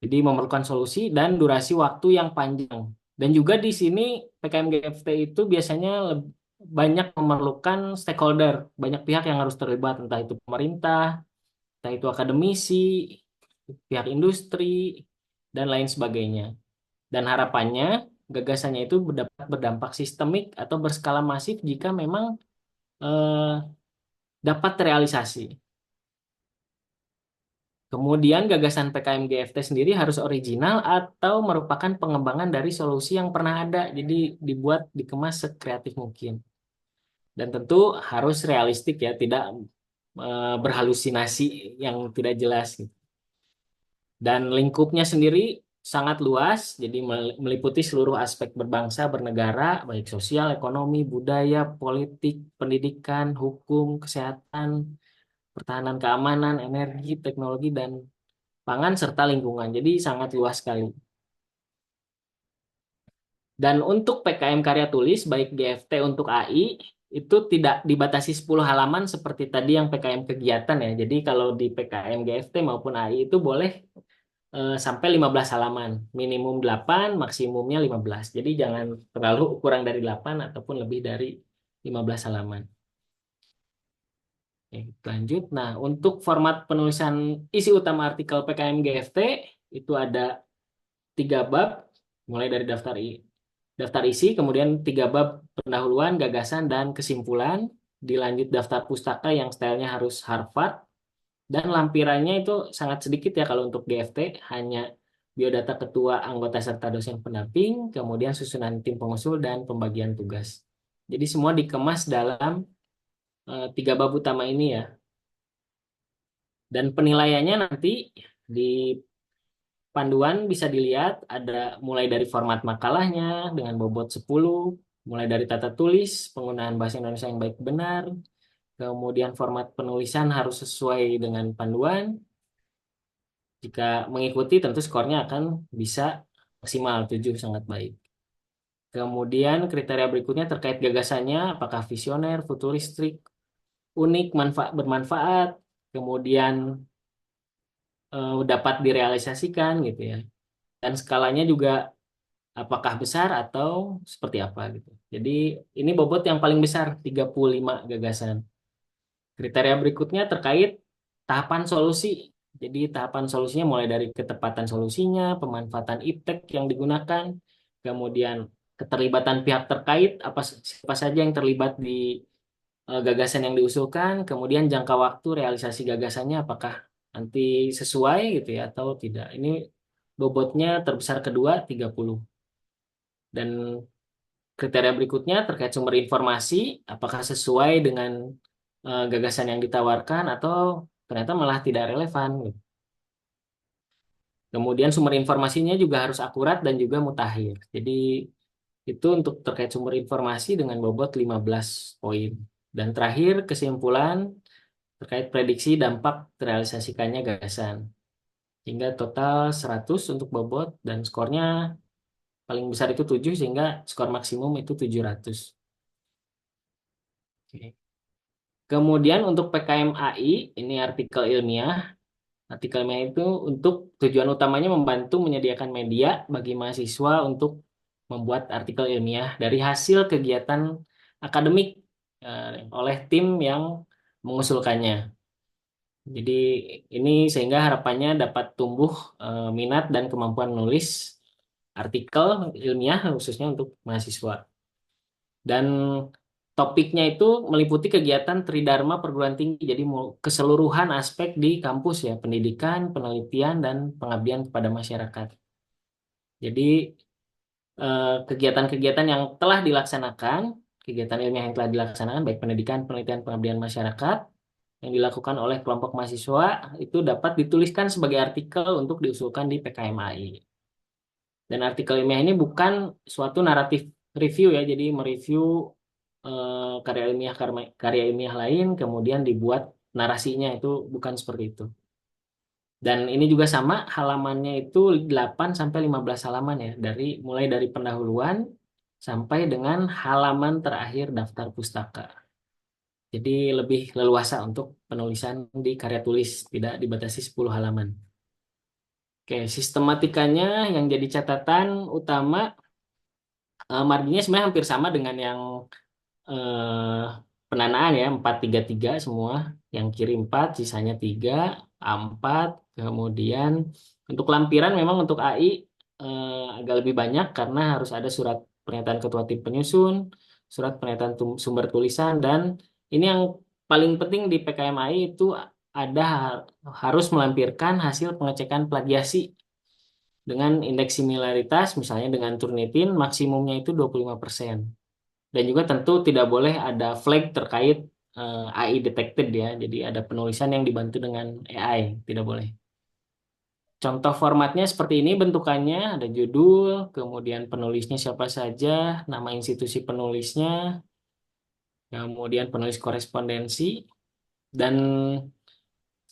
Jadi memerlukan solusi dan durasi waktu yang panjang. Dan juga di sini PKM GFT itu biasanya banyak memerlukan stakeholder, banyak pihak yang harus terlibat, entah itu pemerintah, entah itu akademisi, pihak industri, dan lain sebagainya. Dan harapannya gagasannya itu dapat berdampak sistemik atau berskala masif jika memang dapat terrealisasi. Kemudian gagasan PKM GFT sendiri harus original atau merupakan pengembangan dari solusi yang pernah ada. Jadi dibuat, dikemas sekreatif mungkin. Dan tentu harus realistik ya, tidak berhalusinasi yang tidak jelas. Dan lingkupnya sendiri sangat luas, jadi meliputi seluruh aspek berbangsa, bernegara, baik sosial, ekonomi, budaya, politik, pendidikan, hukum, kesehatan, pertahanan keamanan, energi, teknologi, dan pangan, serta lingkungan. Jadi sangat luas sekali. Dan untuk PKM karya tulis, baik GFT untuk AI, itu tidak dibatasi 10 halaman seperti tadi yang PKM kegiatan ya. Jadi kalau di PKM GFT maupun AI itu boleh sampai 15 halaman. Minimum 8, maksimumnya 15. Jadi jangan terlalu kurang dari 8 ataupun lebih dari 15 halaman. Oke, lanjut. Nah, untuk format penulisan isi utama artikel PKM GFT itu ada 3 bab, mulai dari daftar isi, kemudian 3 bab pendahuluan, gagasan, dan kesimpulan. Dilanjut daftar pustaka yang stylenya harus Harvard, dan lampirannya itu sangat sedikit ya kalau untuk GFT, hanya biodata ketua, anggota, serta dosen pendamping, kemudian susunan tim pengusul, dan pembagian tugas. Jadi semua dikemas dalam 3 bab utama ini ya. Dan penilaiannya nanti di panduan bisa dilihat ada mulai dari format makalahnya dengan bobot 10, mulai dari tata tulis, penggunaan bahasa Indonesia yang baik benar, kemudian format penulisan harus sesuai dengan panduan. Jika mengikuti tentu skornya akan bisa maksimal 7, sangat baik. Kemudian kriteria berikutnya terkait gagasannya, apakah visioner, futuristik, unik, bermanfaat, kemudian dapat direalisasikan gitu ya. Dan skalanya juga apakah besar atau seperti apa gitu. Jadi ini bobot yang paling besar, 35 gagasan. Kriteria berikutnya terkait tahapan solusi. Jadi tahapan solusinya mulai dari ketepatan solusinya, pemanfaatan iptek yang digunakan, kemudian keterlibatan pihak terkait, siapa saja yang terlibat di gagasan yang diusulkan, kemudian jangka waktu realisasi gagasannya apakah nanti sesuai gitu ya atau tidak. Ini bobotnya terbesar kedua, 30. Dan kriteria berikutnya terkait sumber informasi, apakah sesuai dengan gagasan yang ditawarkan atau ternyata malah tidak relevan. Kemudian sumber informasinya juga harus akurat dan juga mutakhir. Jadi itu untuk terkait sumber informasi dengan bobot 15 poin. Dan terakhir kesimpulan terkait prediksi dampak terrealisasikannya gagasan. Hingga total 100 untuk bobot dan skornya paling besar itu 7 sehingga skor maksimum itu 700. Oke. Kemudian untuk PKM AI, ini artikel ilmiah. Artikel ilmiah itu untuk tujuan utamanya membantu menyediakan media bagi mahasiswa untuk membuat artikel ilmiah dari hasil kegiatan akademik oleh tim yang mengusulkannya. Jadi ini sehingga harapannya dapat tumbuh minat dan kemampuan menulis artikel ilmiah khususnya untuk mahasiswa. Dan topiknya itu meliputi kegiatan Tridharma perguruan tinggi, jadi keseluruhan aspek di kampus ya, pendidikan, penelitian, dan pengabdian kepada masyarakat. Jadi kegiatan-kegiatan yang telah dilaksanakan, kegiatan ilmiah yang telah dilaksanakan, baik pendidikan, penelitian, pengabdian masyarakat, yang dilakukan oleh kelompok mahasiswa itu dapat dituliskan sebagai artikel untuk diusulkan di PKMAI. Dan artikel ilmiah ini bukan suatu naratif review ya, jadi mereview karya ilmiah lain kemudian dibuat narasinya, itu bukan seperti itu. Dan ini juga sama, halamannya itu 8 sampai 15 halaman ya, mulai dari pendahuluan sampai dengan halaman terakhir daftar pustaka. Jadi lebih leluasa untuk penulisan di karya tulis, tidak dibatasi 10 halaman. Oke, sistematikanya yang jadi catatan utama, marginnya sebenarnya hampir sama dengan yang pendanaan ya, 4-3-3 semua. Yang kiri 4, sisanya 3, A4. Kemudian untuk lampiran memang untuk AI agak lebih banyak karena harus ada surat pernyataan ketua tim penyusun, surat pernyataan sumber tulisan, dan ini yang paling penting di PKMAI itu harus melampirkan hasil pengecekan plagiasi dengan indeks similaritas, misalnya dengan Turnitin maksimumnya itu 25%. Dan juga tentu tidak boleh ada flag terkait AI detected ya. Jadi ada penulisan yang dibantu dengan AI, tidak boleh. Contoh formatnya seperti ini bentukannya, ada judul, kemudian penulisnya siapa saja, nama institusi penulisnya, kemudian penulis korespondensi, dan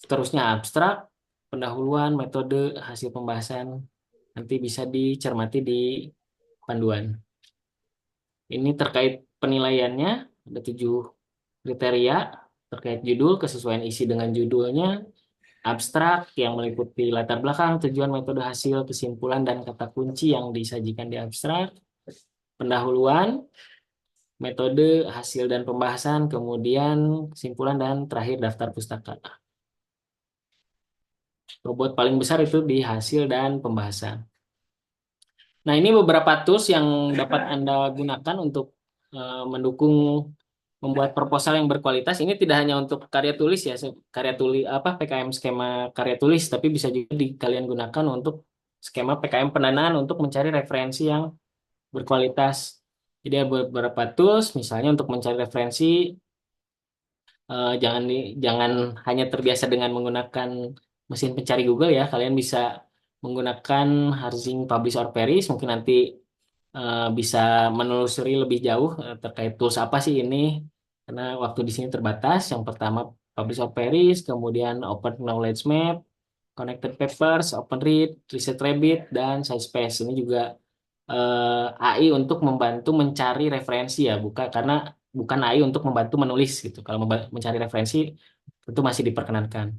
seterusnya abstrak, pendahuluan, metode, hasil pembahasan. Nanti bisa dicermati di panduan. Ini terkait penilaiannya, ada 7 kriteria terkait judul, kesesuaian isi dengan judulnya, abstrak yang meliputi latar belakang, tujuan, metode, hasil, kesimpulan, dan kata kunci yang disajikan di abstrak, pendahuluan, metode, hasil, dan pembahasan, kemudian kesimpulan, dan terakhir daftar pustaka. Bobot paling besar itu di hasil dan pembahasan. Nah, ini beberapa tools yang dapat Anda gunakan untuk mendukung membuat proposal yang berkualitas. Ini tidak hanya untuk karya tulis ya, PKM skema karya tulis, tapi bisa juga kalian gunakan untuk skema PKM pendanaan untuk mencari referensi yang berkualitas. Jadi ada beberapa tools, misalnya untuk mencari referensi, jangan hanya terbiasa dengan menggunakan mesin pencari Google ya. Kalian bisa menggunakan Harzing Publish or Perish. Mungkin nanti bisa menelusuri lebih jauh terkait tools apa sih ini, karena waktu di sini terbatas. Yang pertama Publish or Perish, kemudian Open Knowledge Map, Connected Papers, OpenRead, ResearchRabbit, dan SciSpace. Ini juga AI untuk membantu mencari referensi ya, bukan AI untuk membantu menulis gitu. Kalau mencari referensi tentu masih diperkenankan.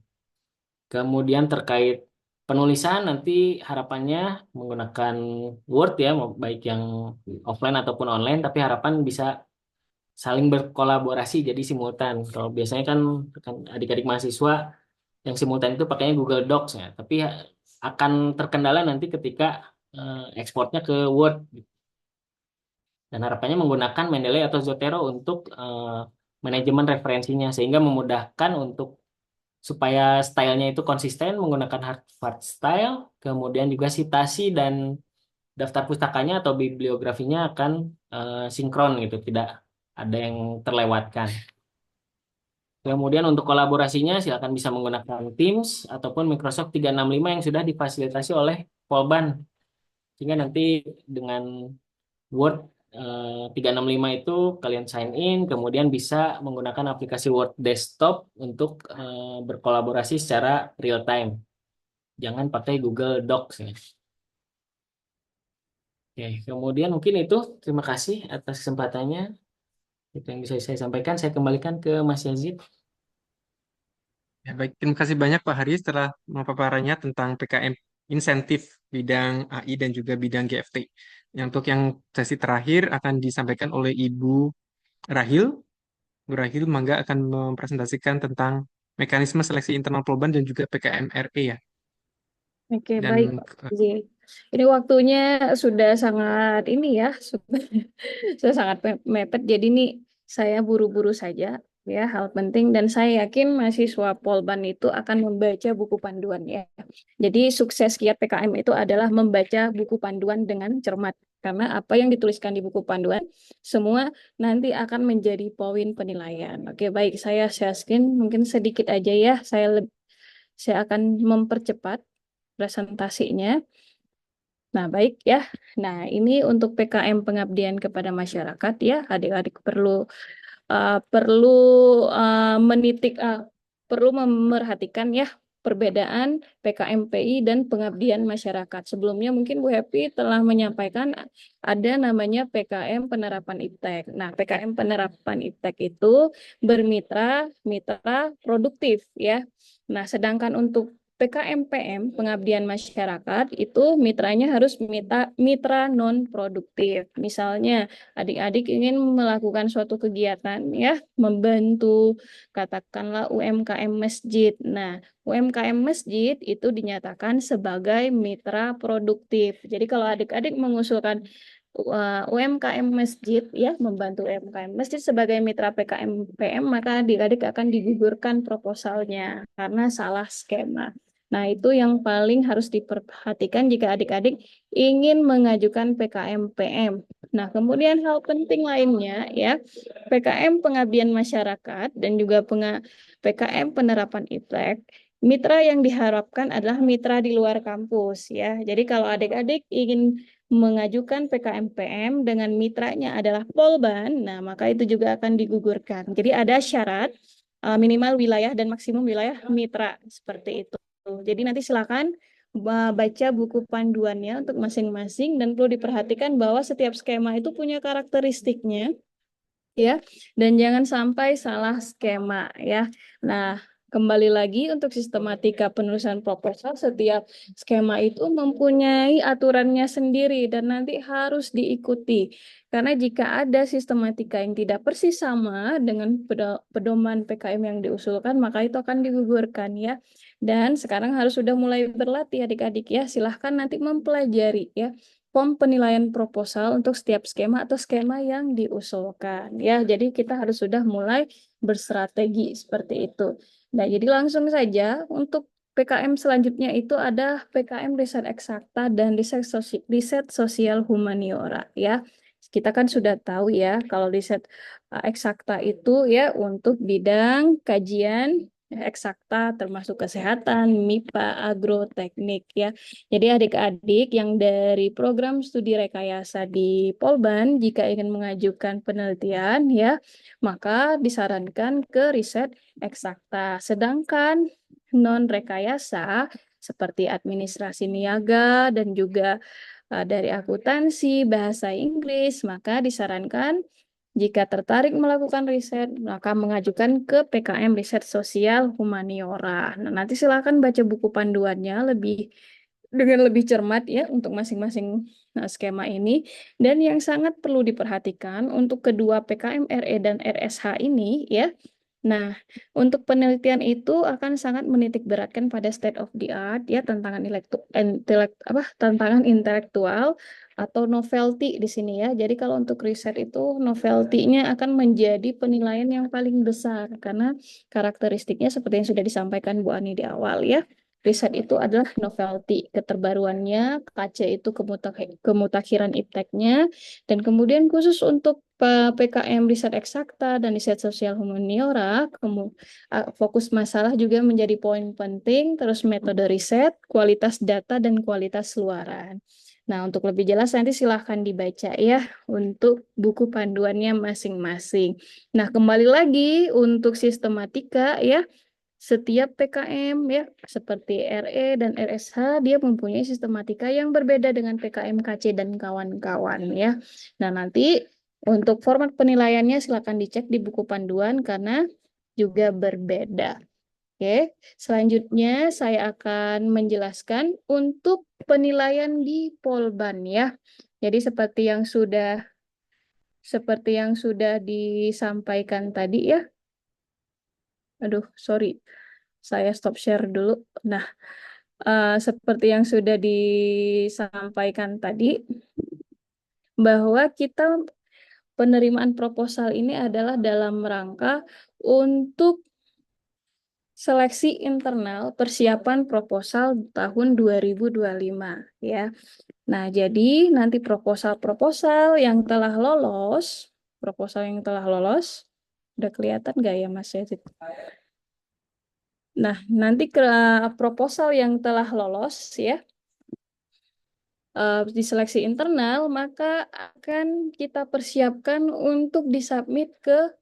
Kemudian terkait penulisan nanti harapannya menggunakan Word ya, baik yang offline ataupun online, tapi harapan bisa saling berkolaborasi jadi simultan. Kalau biasanya kan adik-adik mahasiswa yang simultan itu pakainya Google Docs ya, tapi akan terkendala nanti ketika ekspornya ke Word. Dan harapannya menggunakan Mendeley atau Zotero untuk manajemen referensinya, sehingga memudahkan supaya stylenya itu konsisten menggunakan Harvard style, kemudian juga citasi dan daftar pustakanya atau bibliografinya akan sinkron gitu, tidak ada yang terlewatkan. Kemudian untuk kolaborasinya silakan bisa menggunakan Teams ataupun Microsoft 365 yang sudah difasilitasi oleh Polban. Sehingga nanti dengan Word 365 itu kalian sign in, kemudian bisa menggunakan aplikasi Word Desktop untuk berkolaborasi secara real time. Jangan pakai Google Docs ya. Oke, kemudian mungkin itu. Terima kasih atas kesempatannya. Itu yang bisa saya sampaikan. Saya kembalikan ke Mas Yazid. Ya, baik, terima kasih banyak Pak Haris setelah pemaparannya tentang PKM insentif bidang AI dan juga bidang GFT. Untuk yang sesi terakhir akan disampaikan oleh Ibu Rahil. Bu Rahil mangga akan mempresentasikan tentang mekanisme seleksi internal Polban dan juga PKM RE ya. Oke, Dan baik Pak Zi. Ini waktunya sudah sangat sudah sangat mepet. Jadi ini saya buru-buru saja ya, hal penting, dan saya yakin mahasiswa Polban itu akan membaca buku panduan ya. Jadi sukses kiat PKM itu adalah membaca buku panduan dengan cermat. Karena apa yang dituliskan di buku panduan semua nanti akan menjadi poin penilaian. Oke, baik, saya share screen mungkin sedikit aja ya. Saya akan mempercepat presentasinya. Nah, baik ya. Nah, ini untuk PKM pengabdian kepada masyarakat ya. Adik-adik perlu memerhatikan ya perbedaan PKMPI dan pengabdian masyarakat. Sebelumnya mungkin Bu Happy telah menyampaikan ada namanya PKM penerapan IPTEK. Nah, PKM penerapan IPTEK itu mitra produktif ya. Nah, sedangkan untuk PKMPM, pengabdian masyarakat, itu mitranya harus mitra non-produktif. Misalnya, adik-adik ingin melakukan suatu kegiatan, ya, membantu, katakanlah UMKM masjid. Nah, UMKM masjid itu dinyatakan sebagai mitra produktif. Jadi, kalau adik-adik mengusulkan UMKM masjid ya membantu UMKM masjid sebagai mitra PKMPM maka adik-adik akan digugurkan proposalnya karena salah skema. Nah, itu yang paling harus diperhatikan jika adik-adik ingin mengajukan PKMPM. Nah, kemudian hal penting lainnya ya, PKM pengabdian masyarakat dan juga PKM penerapan IPTEK, mitra yang diharapkan adalah mitra di luar kampus ya. Jadi kalau adik-adik ingin mengajukan PKMPM dengan mitranya adalah Polban, nah maka itu juga akan digugurkan. Jadi ada syarat minimal wilayah dan maksimum wilayah mitra seperti itu. Jadi nanti silakan baca buku panduannya untuk masing-masing dan perlu diperhatikan bahwa setiap skema itu punya karakteristiknya ya dan jangan sampai salah skema ya. Nah, kembali lagi untuk sistematika penulisan proposal, setiap skema itu mempunyai aturannya sendiri dan nanti harus diikuti. Karena jika ada sistematika yang tidak persis sama dengan pedoman PKM yang diusulkan, maka itu akan digugurkan ya. Dan sekarang harus sudah mulai berlatih adik-adik ya. Silahkan nanti mempelajari ya form penilaian proposal untuk setiap skema atau skema yang diusulkan ya. Jadi kita harus sudah mulai berstrategi seperti itu. Nah, jadi langsung saja untuk PKM selanjutnya itu ada PKM riset eksakta dan riset sosial humaniora ya. Kita kan sudah tahu ya kalau riset eksakta itu ya untuk bidang kajian eksakta termasuk kesehatan, MIPA, agroteknik ya. Jadi adik-adik yang dari program studi rekayasa di Polban jika ingin mengajukan penelitian ya, maka disarankan ke riset eksakta. Sedangkan non rekayasa seperti administrasi niaga dan juga dari akuntansi, bahasa Inggris, maka disarankan jika tertarik melakukan riset, maka mengajukan ke PKM Riset Sosial Humaniora. Nah, nanti silakan baca buku panduannya dengan lebih cermat ya untuk masing-masing skema ini. Dan yang sangat perlu diperhatikan untuk kedua PKM RE dan RSH ini ya. Nah, untuk penelitian itu akan sangat menitik beratkan pada state of the art ya tantangan intelektual atau novelty di sini ya. Jadi kalau untuk riset itu novelty-nya akan menjadi penilaian yang paling besar karena karakteristiknya seperti yang sudah disampaikan Bu Ani di awal ya. Riset itu adalah novelty, keterbaruannya, KC itu kemutakhiran IPTEK-nya, dan kemudian khusus untuk PKM riset eksakta dan riset sosial humaniora, fokus masalah juga menjadi poin penting, terus metode riset, kualitas data, dan kualitas luaran. Nah, untuk lebih jelas nanti silahkan dibaca ya untuk buku panduannya masing-masing. Nah, kembali lagi untuk sistematika ya, setiap PKM ya seperti RE dan RSH dia mempunyai sistematika yang berbeda dengan PKM KC dan kawan-kawan ya. Nah, nanti untuk format penilaiannya silakan dicek di buku panduan karena juga berbeda. Oke, selanjutnya saya akan menjelaskan untuk penilaian di Polban ya. Jadi seperti yang sudah disampaikan tadi ya. Aduh, sorry. Saya stop share dulu. Nah, seperti yang sudah disampaikan tadi, bahwa kita penerimaan proposal ini adalah dalam rangka untuk seleksi internal persiapan proposal tahun 2025 ya. Nah, jadi nanti proposal yang telah lolos, udah kelihatan nggak ya Mas Yazid? Nah, nanti ke proposal yang telah lolos ya, di seleksi internal, maka akan kita persiapkan untuk disubmit ke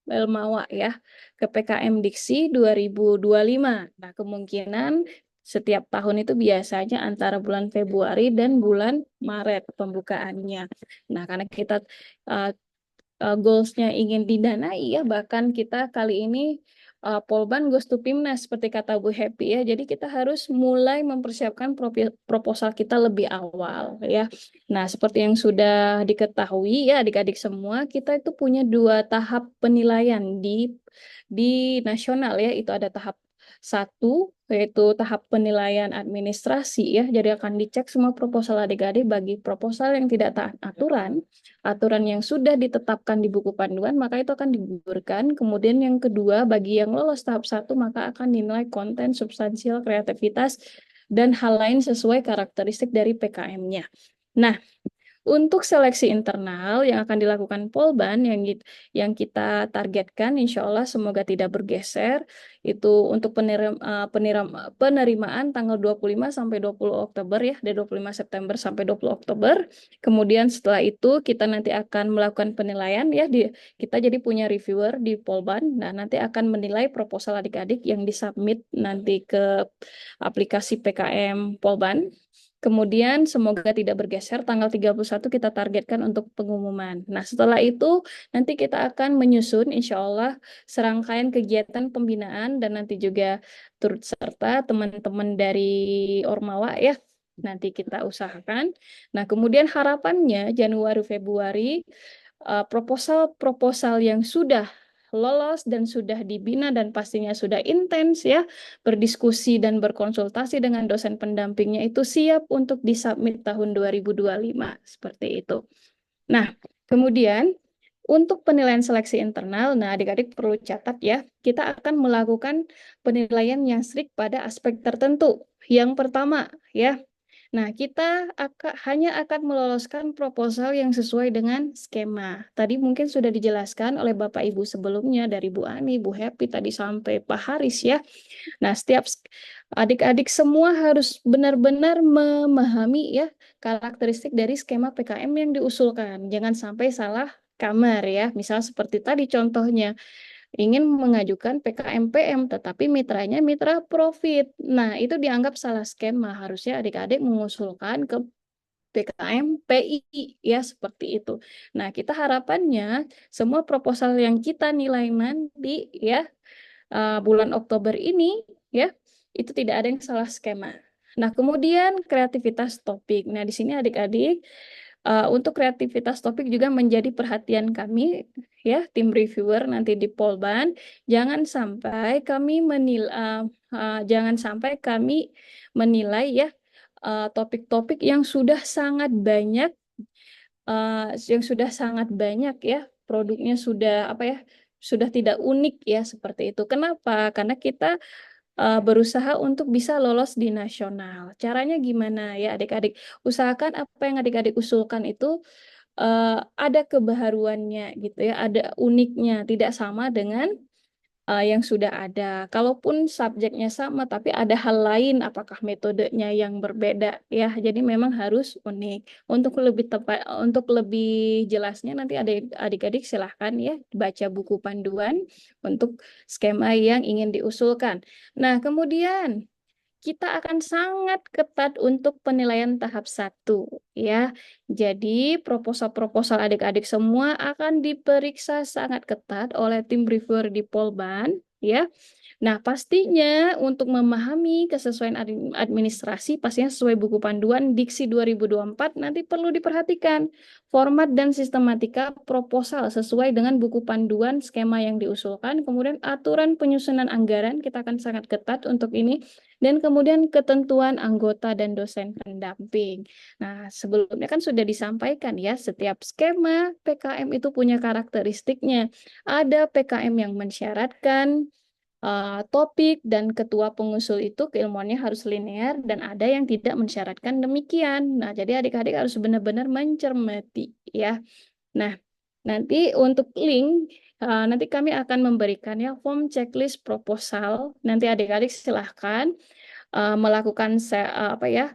Belmawa ya, ke PKM Diksi 2025. Nah, kemungkinan setiap tahun itu biasanya antara bulan Februari dan bulan Maret pembukaannya. Nah, karena kita uh, goals-nya ingin didanai ya, bahkan kita kali ini Polban goes to Pimnas seperti kata Bu Happy ya. Jadi kita harus mulai mempersiapkan proposal kita lebih awal ya. Nah, seperti yang sudah diketahui ya adik-adik semua, kita itu punya 2 tahap penilaian di nasional ya. Itu ada tahap 1 yaitu tahap penilaian administrasi ya. Jadi akan dicek semua proposal adik-adik. Bagi proposal yang tidak taat aturan yang sudah ditetapkan di buku panduan, maka itu akan digugurkan. Kemudian yang kedua, bagi yang lolos tahap 1, maka akan dinilai konten, substansial, kreativitas, dan hal lain sesuai karakteristik dari PKM-nya. Nah, untuk seleksi internal yang akan dilakukan Polban yang kita targetkan, insya Allah semoga tidak bergeser, itu untuk penerimaan tanggal 25 sampai 20 Oktober ya, dari 25 September sampai 20 Oktober. Kemudian setelah itu kita nanti akan melakukan penilaian ya, kita jadi punya reviewer di Polban, nah nanti akan menilai proposal adik-adik yang disubmit nanti ke aplikasi PKM Polban. Kemudian semoga tidak bergeser, tanggal 31 kita targetkan untuk pengumuman. Nah, setelah itu nanti kita akan menyusun insya Allah serangkaian kegiatan pembinaan dan nanti juga turut serta teman-teman dari Ormawa ya. Nanti kita usahakan. Nah, kemudian harapannya Januari-Februari proposal-proposal yang sudah lolos dan sudah dibina dan pastinya sudah intens ya, berdiskusi dan berkonsultasi dengan dosen pendampingnya itu siap untuk disubmit tahun 2025 seperti itu. Nah, kemudian untuk penilaian seleksi internal, nah adik-adik perlu catat ya, kita akan melakukan penilaian yang strict pada aspek tertentu. Yang pertama ya, nah, kita hanya akan meloloskan proposal yang sesuai dengan skema. Tadi mungkin sudah dijelaskan oleh Bapak Ibu sebelumnya dari Bu Ani, Bu Happy, tadi sampai Pak Haris ya. Nah, setiap adik-adik semua harus benar-benar memahami ya karakteristik dari skema PKM yang diusulkan. Jangan sampai salah kamar ya. Misal seperti tadi contohnya, ingin mengajukan PKM-PM, tetapi mitranya mitra profit. Nah, itu dianggap salah skema. Harusnya adik-adik mengusulkan ke PKM PI, ya seperti itu. Nah, kita harapannya semua proposal yang kita nilai nanti, ya, bulan Oktober ini, ya, itu tidak ada yang salah skema. Nah, kemudian kreativitas topik. Nah, di sini adik-adik, untuk kreativitas topik juga menjadi perhatian kami ya tim reviewer nanti di Polban. Jangan sampai kami menilai ya topik-topik yang sudah sangat banyak ya produknya sudah sudah tidak unik ya seperti itu. Kenapa? Karena kita berusaha untuk bisa lolos di nasional. Caranya gimana ya adik-adik? Usahakan apa yang adik-adik usulkan itu ada kebaharuannya gitu ya, ada uniknya, tidak sama dengan yang sudah ada. Kalaupun subjeknya sama, tapi ada hal lain, apakah metodenya yang berbeda ya. Jadi memang harus unik. Untuk lebih tepat, untuk lebih jelasnya nanti adik-adik silahkan ya baca buku panduan untuk skema yang ingin diusulkan. Nah, kemudian kita akan sangat ketat untuk penilaian tahap 1 ya. Jadi proposal-proposal adik-adik semua akan diperiksa sangat ketat oleh tim reviewer di Polban ya. Nah, pastinya untuk memahami kesesuaian administrasi pastinya sesuai buku panduan Diksi 2024 nanti perlu diperhatikan format dan sistematika proposal sesuai dengan buku panduan skema yang diusulkan, kemudian aturan penyusunan anggaran kita akan sangat ketat untuk ini, dan kemudian ketentuan anggota dan dosen pendamping. Nah, sebelumnya kan sudah disampaikan ya, setiap skema PKM itu punya karakteristiknya. Ada PKM yang mensyaratkan topik dan ketua pengusul itu keilmuannya harus linear dan ada yang tidak mensyaratkan demikian. Nah, jadi adik-adik harus benar-benar mencermati ya. Nah, nanti untuk link nanti kami akan memberikan ya form checklist proposal. Nanti adik-adik silahkan melakukan apa ya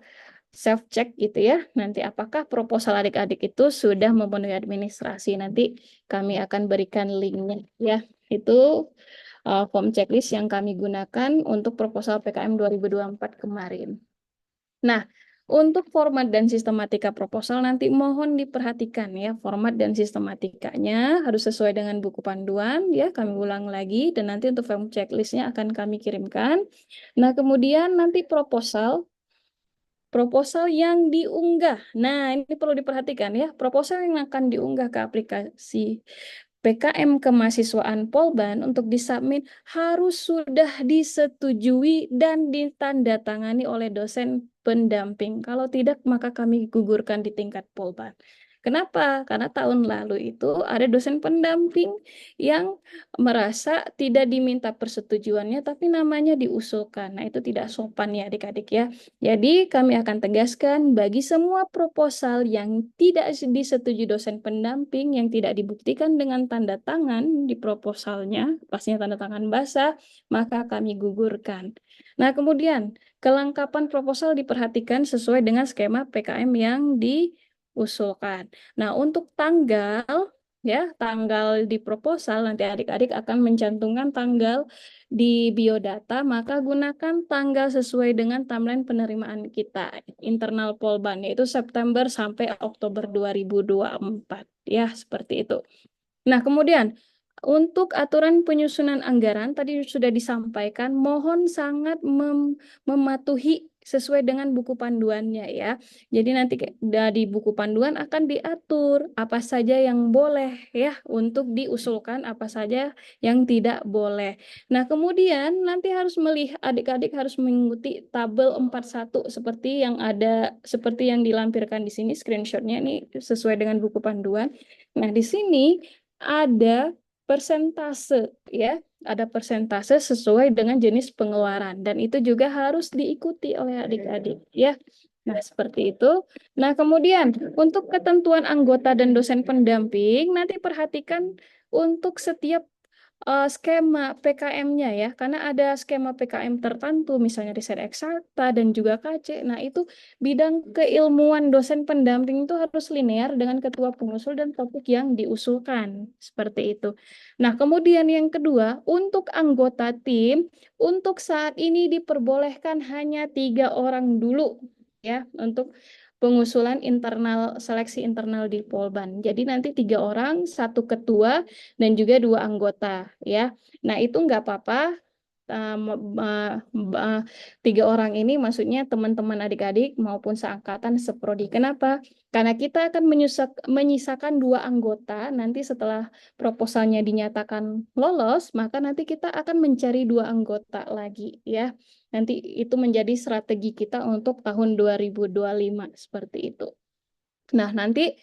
self check gitu ya. Nanti apakah proposal adik-adik itu sudah memenuhi administrasi. Nanti kami akan berikan linknya ya. Itu form checklist yang kami gunakan untuk proposal PKM 2024 kemarin. Nah, untuk format dan sistematika proposal nanti mohon diperhatikan ya, format dan sistematikanya harus sesuai dengan buku panduan ya, kami ulang lagi dan nanti untuk form checklistnya akan kami kirimkan. Nah, kemudian nanti proposal yang diunggah. Nah, ini perlu diperhatikan ya, proposal yang akan diunggah ke aplikasi PKM Kemahasiswaan Polban untuk disubmit harus sudah disetujui dan ditandatangani oleh dosen pendamping. Kalau tidak, maka kami gugurkan di tingkat Polban. Kenapa? Karena tahun lalu itu ada dosen pendamping yang merasa tidak diminta persetujuannya, tapi namanya diusulkan. Nah, itu tidak sopan ya adik-adik ya. Jadi kami akan tegaskan bagi semua proposal yang tidak disetujui dosen pendamping, yang tidak dibuktikan dengan tanda tangan di proposalnya, pastinya tanda tangan basah, maka kami gugurkan. Nah, kemudian kelengkapan proposal diperhatikan sesuai dengan skema PKM yang diusulkan. Nah, untuk tanggal di proposal nanti adik-adik akan mencantumkan tanggal di biodata, maka gunakan tanggal sesuai dengan timeline penerimaan kita internal Polban, yaitu September sampai Oktober 2024 ya, seperti itu. Nah, kemudian untuk aturan penyusunan anggaran tadi sudah disampaikan, mohon sangat mematuhi sesuai dengan buku panduannya ya. Jadi nanti di buku panduan akan diatur apa saja yang boleh ya untuk diusulkan, apa saja yang tidak boleh. Nah, kemudian nanti harus melihat adik-adik harus mengikuti tabel 41 seperti yang dilampirkan di sini screenshotnya ini sesuai dengan buku panduan. Nah, di sini ada persentase ya, ada persentase sesuai dengan jenis pengeluaran dan itu juga harus diikuti oleh adik-adik ya. Nah, seperti itu. Nah, kemudian untuk ketentuan anggota dan dosen pendamping nanti perhatikan untuk setiap skema PKM-nya ya, karena ada skema PKM tertentu, misalnya riset eksakta dan juga KC. Nah, itu bidang keilmuan dosen pendamping itu harus linear dengan ketua pengusul dan topik yang diusulkan, seperti itu. Nah, kemudian yang kedua, untuk anggota tim, untuk saat ini diperbolehkan hanya 3 orang dulu ya, untuk pengusulan seleksi internal di Polban. Jadi nanti 3 orang, 1 ketua dan juga 2 anggota ya. Nah, itu nggak apa-apa. 3 orang ini maksudnya teman-teman adik-adik maupun seangkatan seprodi. Kenapa? Karena kita akan menyisakan 2 anggota. Nanti setelah proposalnya dinyatakan lolos, maka nanti kita akan mencari 2 anggota lagi ya. Nanti itu menjadi strategi kita untuk tahun 2025 seperti itu. Nah, nanti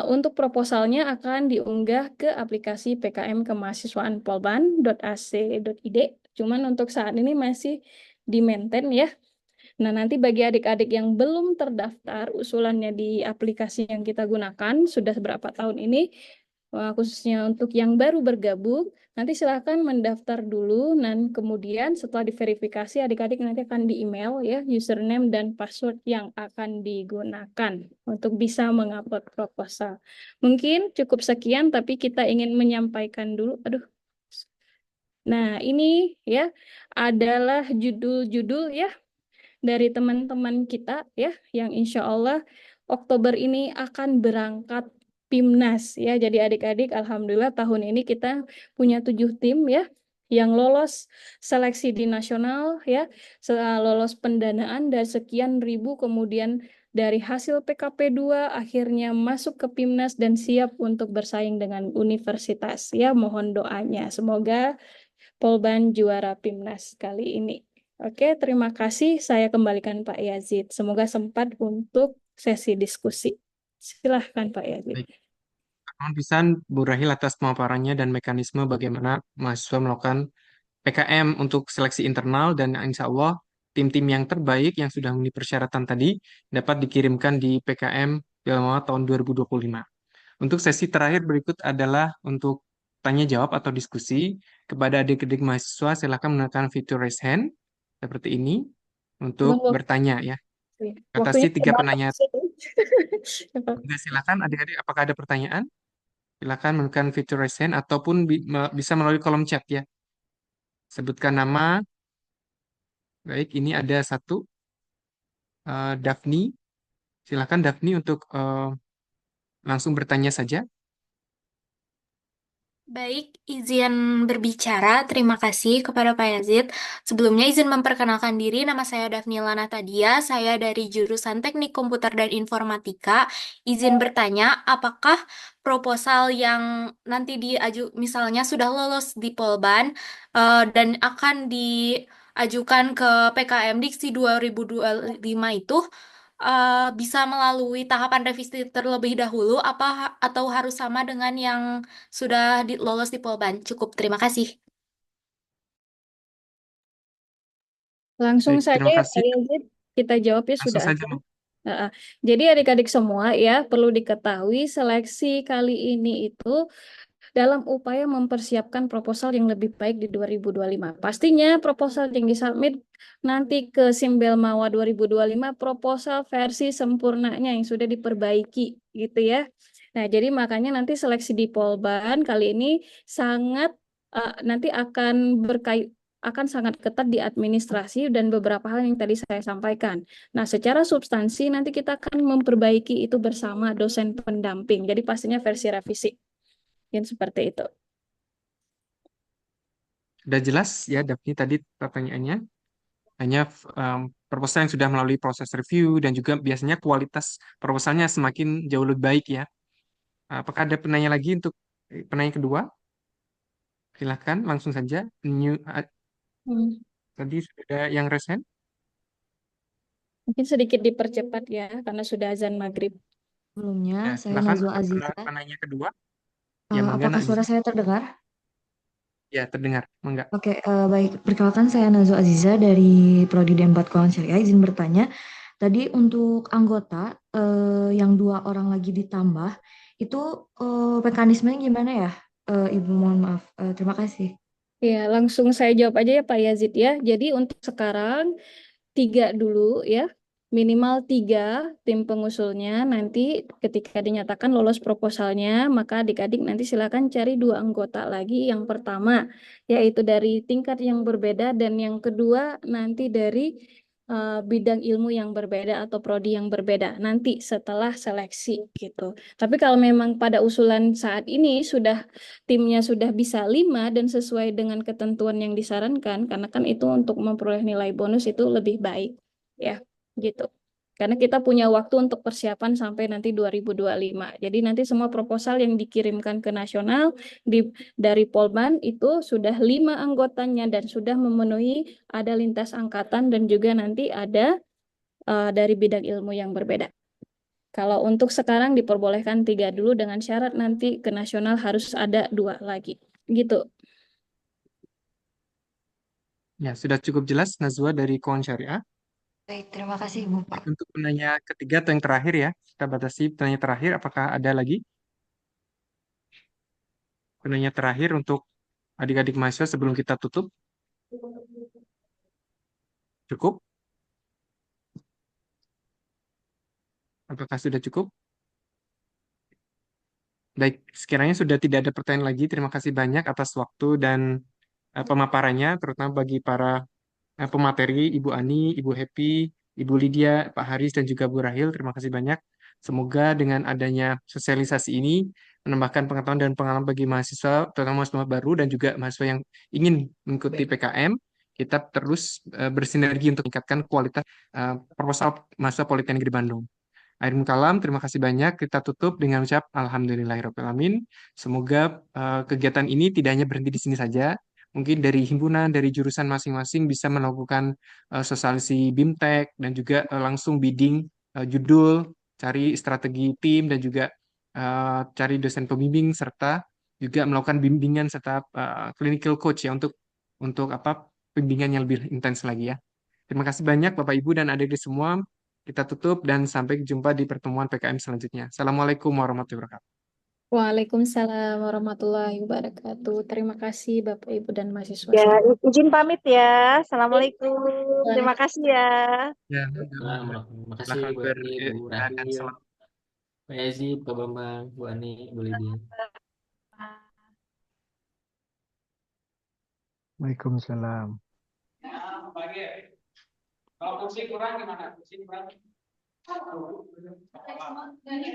untuk proposalnya akan diunggah ke aplikasi PKM Kemahasiswaan Polban.ac.id. Cuman untuk saat ini masih di-maintain ya. Nah, nanti bagi adik-adik yang belum terdaftar usulannya di aplikasi yang kita gunakan sudah berapa tahun ini, khususnya untuk yang baru bergabung, nanti silahkan mendaftar dulu dan kemudian setelah diverifikasi adik-adik nanti akan di-email ya username dan password yang akan digunakan untuk bisa mengupload proposal. Mungkin cukup sekian tapi kita ingin menyampaikan dulu. Nah, ini ya adalah judul-judul ya dari teman-teman kita ya yang insya Allah Oktober ini akan berangkat PIMNAS ya. Jadi adik-adik alhamdulillah tahun ini kita punya 7 tim ya yang lolos seleksi di nasional ya, lolos pendanaan dari sekian ribu, kemudian dari hasil PKP 2 akhirnya masuk ke PIMNAS dan siap untuk bersaing dengan universitas ya. Mohon doanya semoga Polban juara PIMNAS kali ini. Oke, terima kasih. Saya kembalikan Pak Yazid. Semoga sempat untuk sesi diskusi. Silahkan Pak Yazid. Baik. Mohon pisan Bu Rahil atas pemaparannya dan mekanisme bagaimana mahasiswa melakukan PKM untuk seleksi internal dan insya Allah tim-tim yang terbaik yang sudah memenuhi persyaratan tadi dapat dikirimkan di PKM dalam tahun 2025. Untuk sesi terakhir berikut adalah untuk tanya jawab atau diskusi. Kepada adik-adik mahasiswa silakan menekan fitur raise hand seperti ini untuk Tunggu, bertanya ya. waktunya Atasi tiga terbatas penanya. sih. Oke, silakan adik-adik apakah ada pertanyaan? Silakan menekan fitur raise hand ataupun bisa melalui kolom chat ya. Sebutkan nama. Baik, ini ada satu Daphne. Silakan Daphne untuk langsung bertanya saja. Baik, izin berbicara. Terima kasih kepada Pak Yazid. Sebelumnya izin memperkenalkan diri, nama saya Davnila Natadia, saya dari jurusan Teknik Komputer dan Informatika. Izin bertanya, apakah proposal yang nanti misalnya sudah lolos di Polban dan akan diajukan ke PKM Diksi 2025 itu bisa melalui tahapan revisi terlebih dahulu atau harus sama dengan yang sudah lolos di Polban? Cukup, terima kasih. Langsung Baik, saja terima ya kasih. Pak Yazid, kita jawab ya Langsung sudah saja. ada. Nah, jadi adik-adik semua ya perlu diketahui seleksi kali ini itu dalam upaya mempersiapkan proposal yang lebih baik di 2025. Pastinya proposal yang disubmit nanti ke Simbel Mawa 2025 proposal versi sempurnanya yang sudah diperbaiki gitu ya. Nah, jadi makanya nanti seleksi di Polban kali ini sangat nanti akan sangat ketat di administrasi dan beberapa hal yang tadi saya sampaikan. Nah, secara substansi nanti kita akan memperbaiki itu bersama dosen pendamping. Jadi pastinya versi revisi. Yang seperti itu. Sudah jelas ya Daphne tadi pertanyaannya. Hanya proposal yang sudah melalui proses review dan juga biasanya kualitas proposalnya semakin jauh lebih baik ya. Apakah ada penanya lagi untuk penanya kedua? Silahkan langsung saja. Tadi sudah yang resen. Mungkin sedikit dipercepat ya, karena sudah azan maghrib. Sebelumnya, Ya, saya silakan Nazwa untuk Aziza. penanya kedua. Ya, mangga Apakah Nak suara Aziza. saya terdengar? Ya, terdengar. Mangga. Oke, baik. Perkenalkan saya Nazwa Aziza dari Prodi D4 Keuangan Syariah. Izin bertanya, tadi untuk anggota yang 2 orang lagi ditambah, itu mekanismenya gimana ya? Ibu mohon maaf. Terima kasih. Ya, langsung saya jawab aja ya Pak Yazid ya. Jadi untuk sekarang 3 dulu ya. Minimal 3 tim pengusulnya. Nanti ketika dinyatakan lolos proposalnya, maka adik-adik nanti silakan cari 2 anggota lagi. Yang pertama, yaitu dari tingkat yang berbeda, dan yang kedua nanti dari bidang ilmu yang berbeda atau prodi yang berbeda nanti setelah seleksi gitu. Tapi kalau memang pada usulan saat ini timnya sudah bisa 5 dan sesuai dengan ketentuan yang disarankan, karena kan itu untuk memperoleh nilai bonus itu lebih baik ya gitu. Karena kita punya waktu untuk persiapan sampai nanti 2025. Jadi nanti semua proposal yang dikirimkan ke nasional dari Polban itu sudah 5 anggotanya dan sudah memenuhi ada lintas angkatan dan juga nanti ada dari bidang ilmu yang berbeda. Kalau untuk sekarang diperbolehkan 3 dulu dengan syarat nanti ke nasional harus ada 2 lagi. Gitu. Ya, sudah cukup jelas Nazwa dari Keuangan Syariah. Baik, terima kasih Bu Pak. Untuk penanya ketiga atau yang terakhir ya, kita batasi penanya terakhir. Apakah ada lagi? Penanya terakhir untuk adik-adik mahasiswa sebelum kita tutup. Cukup? Apakah sudah cukup? Baik, sekiranya sudah tidak ada pertanyaan lagi, terima kasih banyak atas waktu dan pemaparannya, terutama bagi para pemateri, Ibu Ani, Ibu Happy, Ibu Lydia, Pak Haris, dan juga Bu Rahil. Terima kasih banyak. Semoga dengan adanya sosialisasi ini menambahkan pengetahuan dan pengalaman bagi mahasiswa, terutama mahasiswa baru dan juga mahasiswa yang ingin mengikuti PKM. Kita terus bersinergi untuk meningkatkan kualitas proposal mahasiswa Politeknik Negeri Bandung. Akhir kalam, terima kasih banyak. Kita tutup dengan ucap Alhamdulillahirrahmanirrahim. Semoga kegiatan ini tidak hanya berhenti di sini saja. Mungkin dari himpunan, dari jurusan masing-masing bisa melakukan sosialisasi BIMTEK dan juga langsung bidding judul, cari strategi tim dan juga cari dosen pembimbing serta juga melakukan bimbingan serta clinical coach ya untuk untuk pembimbingan yang lebih intens lagi ya. Terima kasih banyak Bapak Ibu dan adik-adik semua. Kita tutup dan sampai jumpa di pertemuan PKM selanjutnya. Assalamualaikum warahmatullahi wabarakatuh. Waalaikumsalam warahmatullahi wabarakatuh. Terima kasih Bapak Ibu dan mahasiswa Ya, sekalian. izin pamit ya. Assalamualaikum. Terima kasih ya. Ya, Terima kasih Bu Ani, Bu dan Rahil, selamat Pak Yazid, Pak Bambang, Bu Ani, Bu Lydia. Waalaikumsalam. Kalau kursi kurang gimana? Kursi kurang.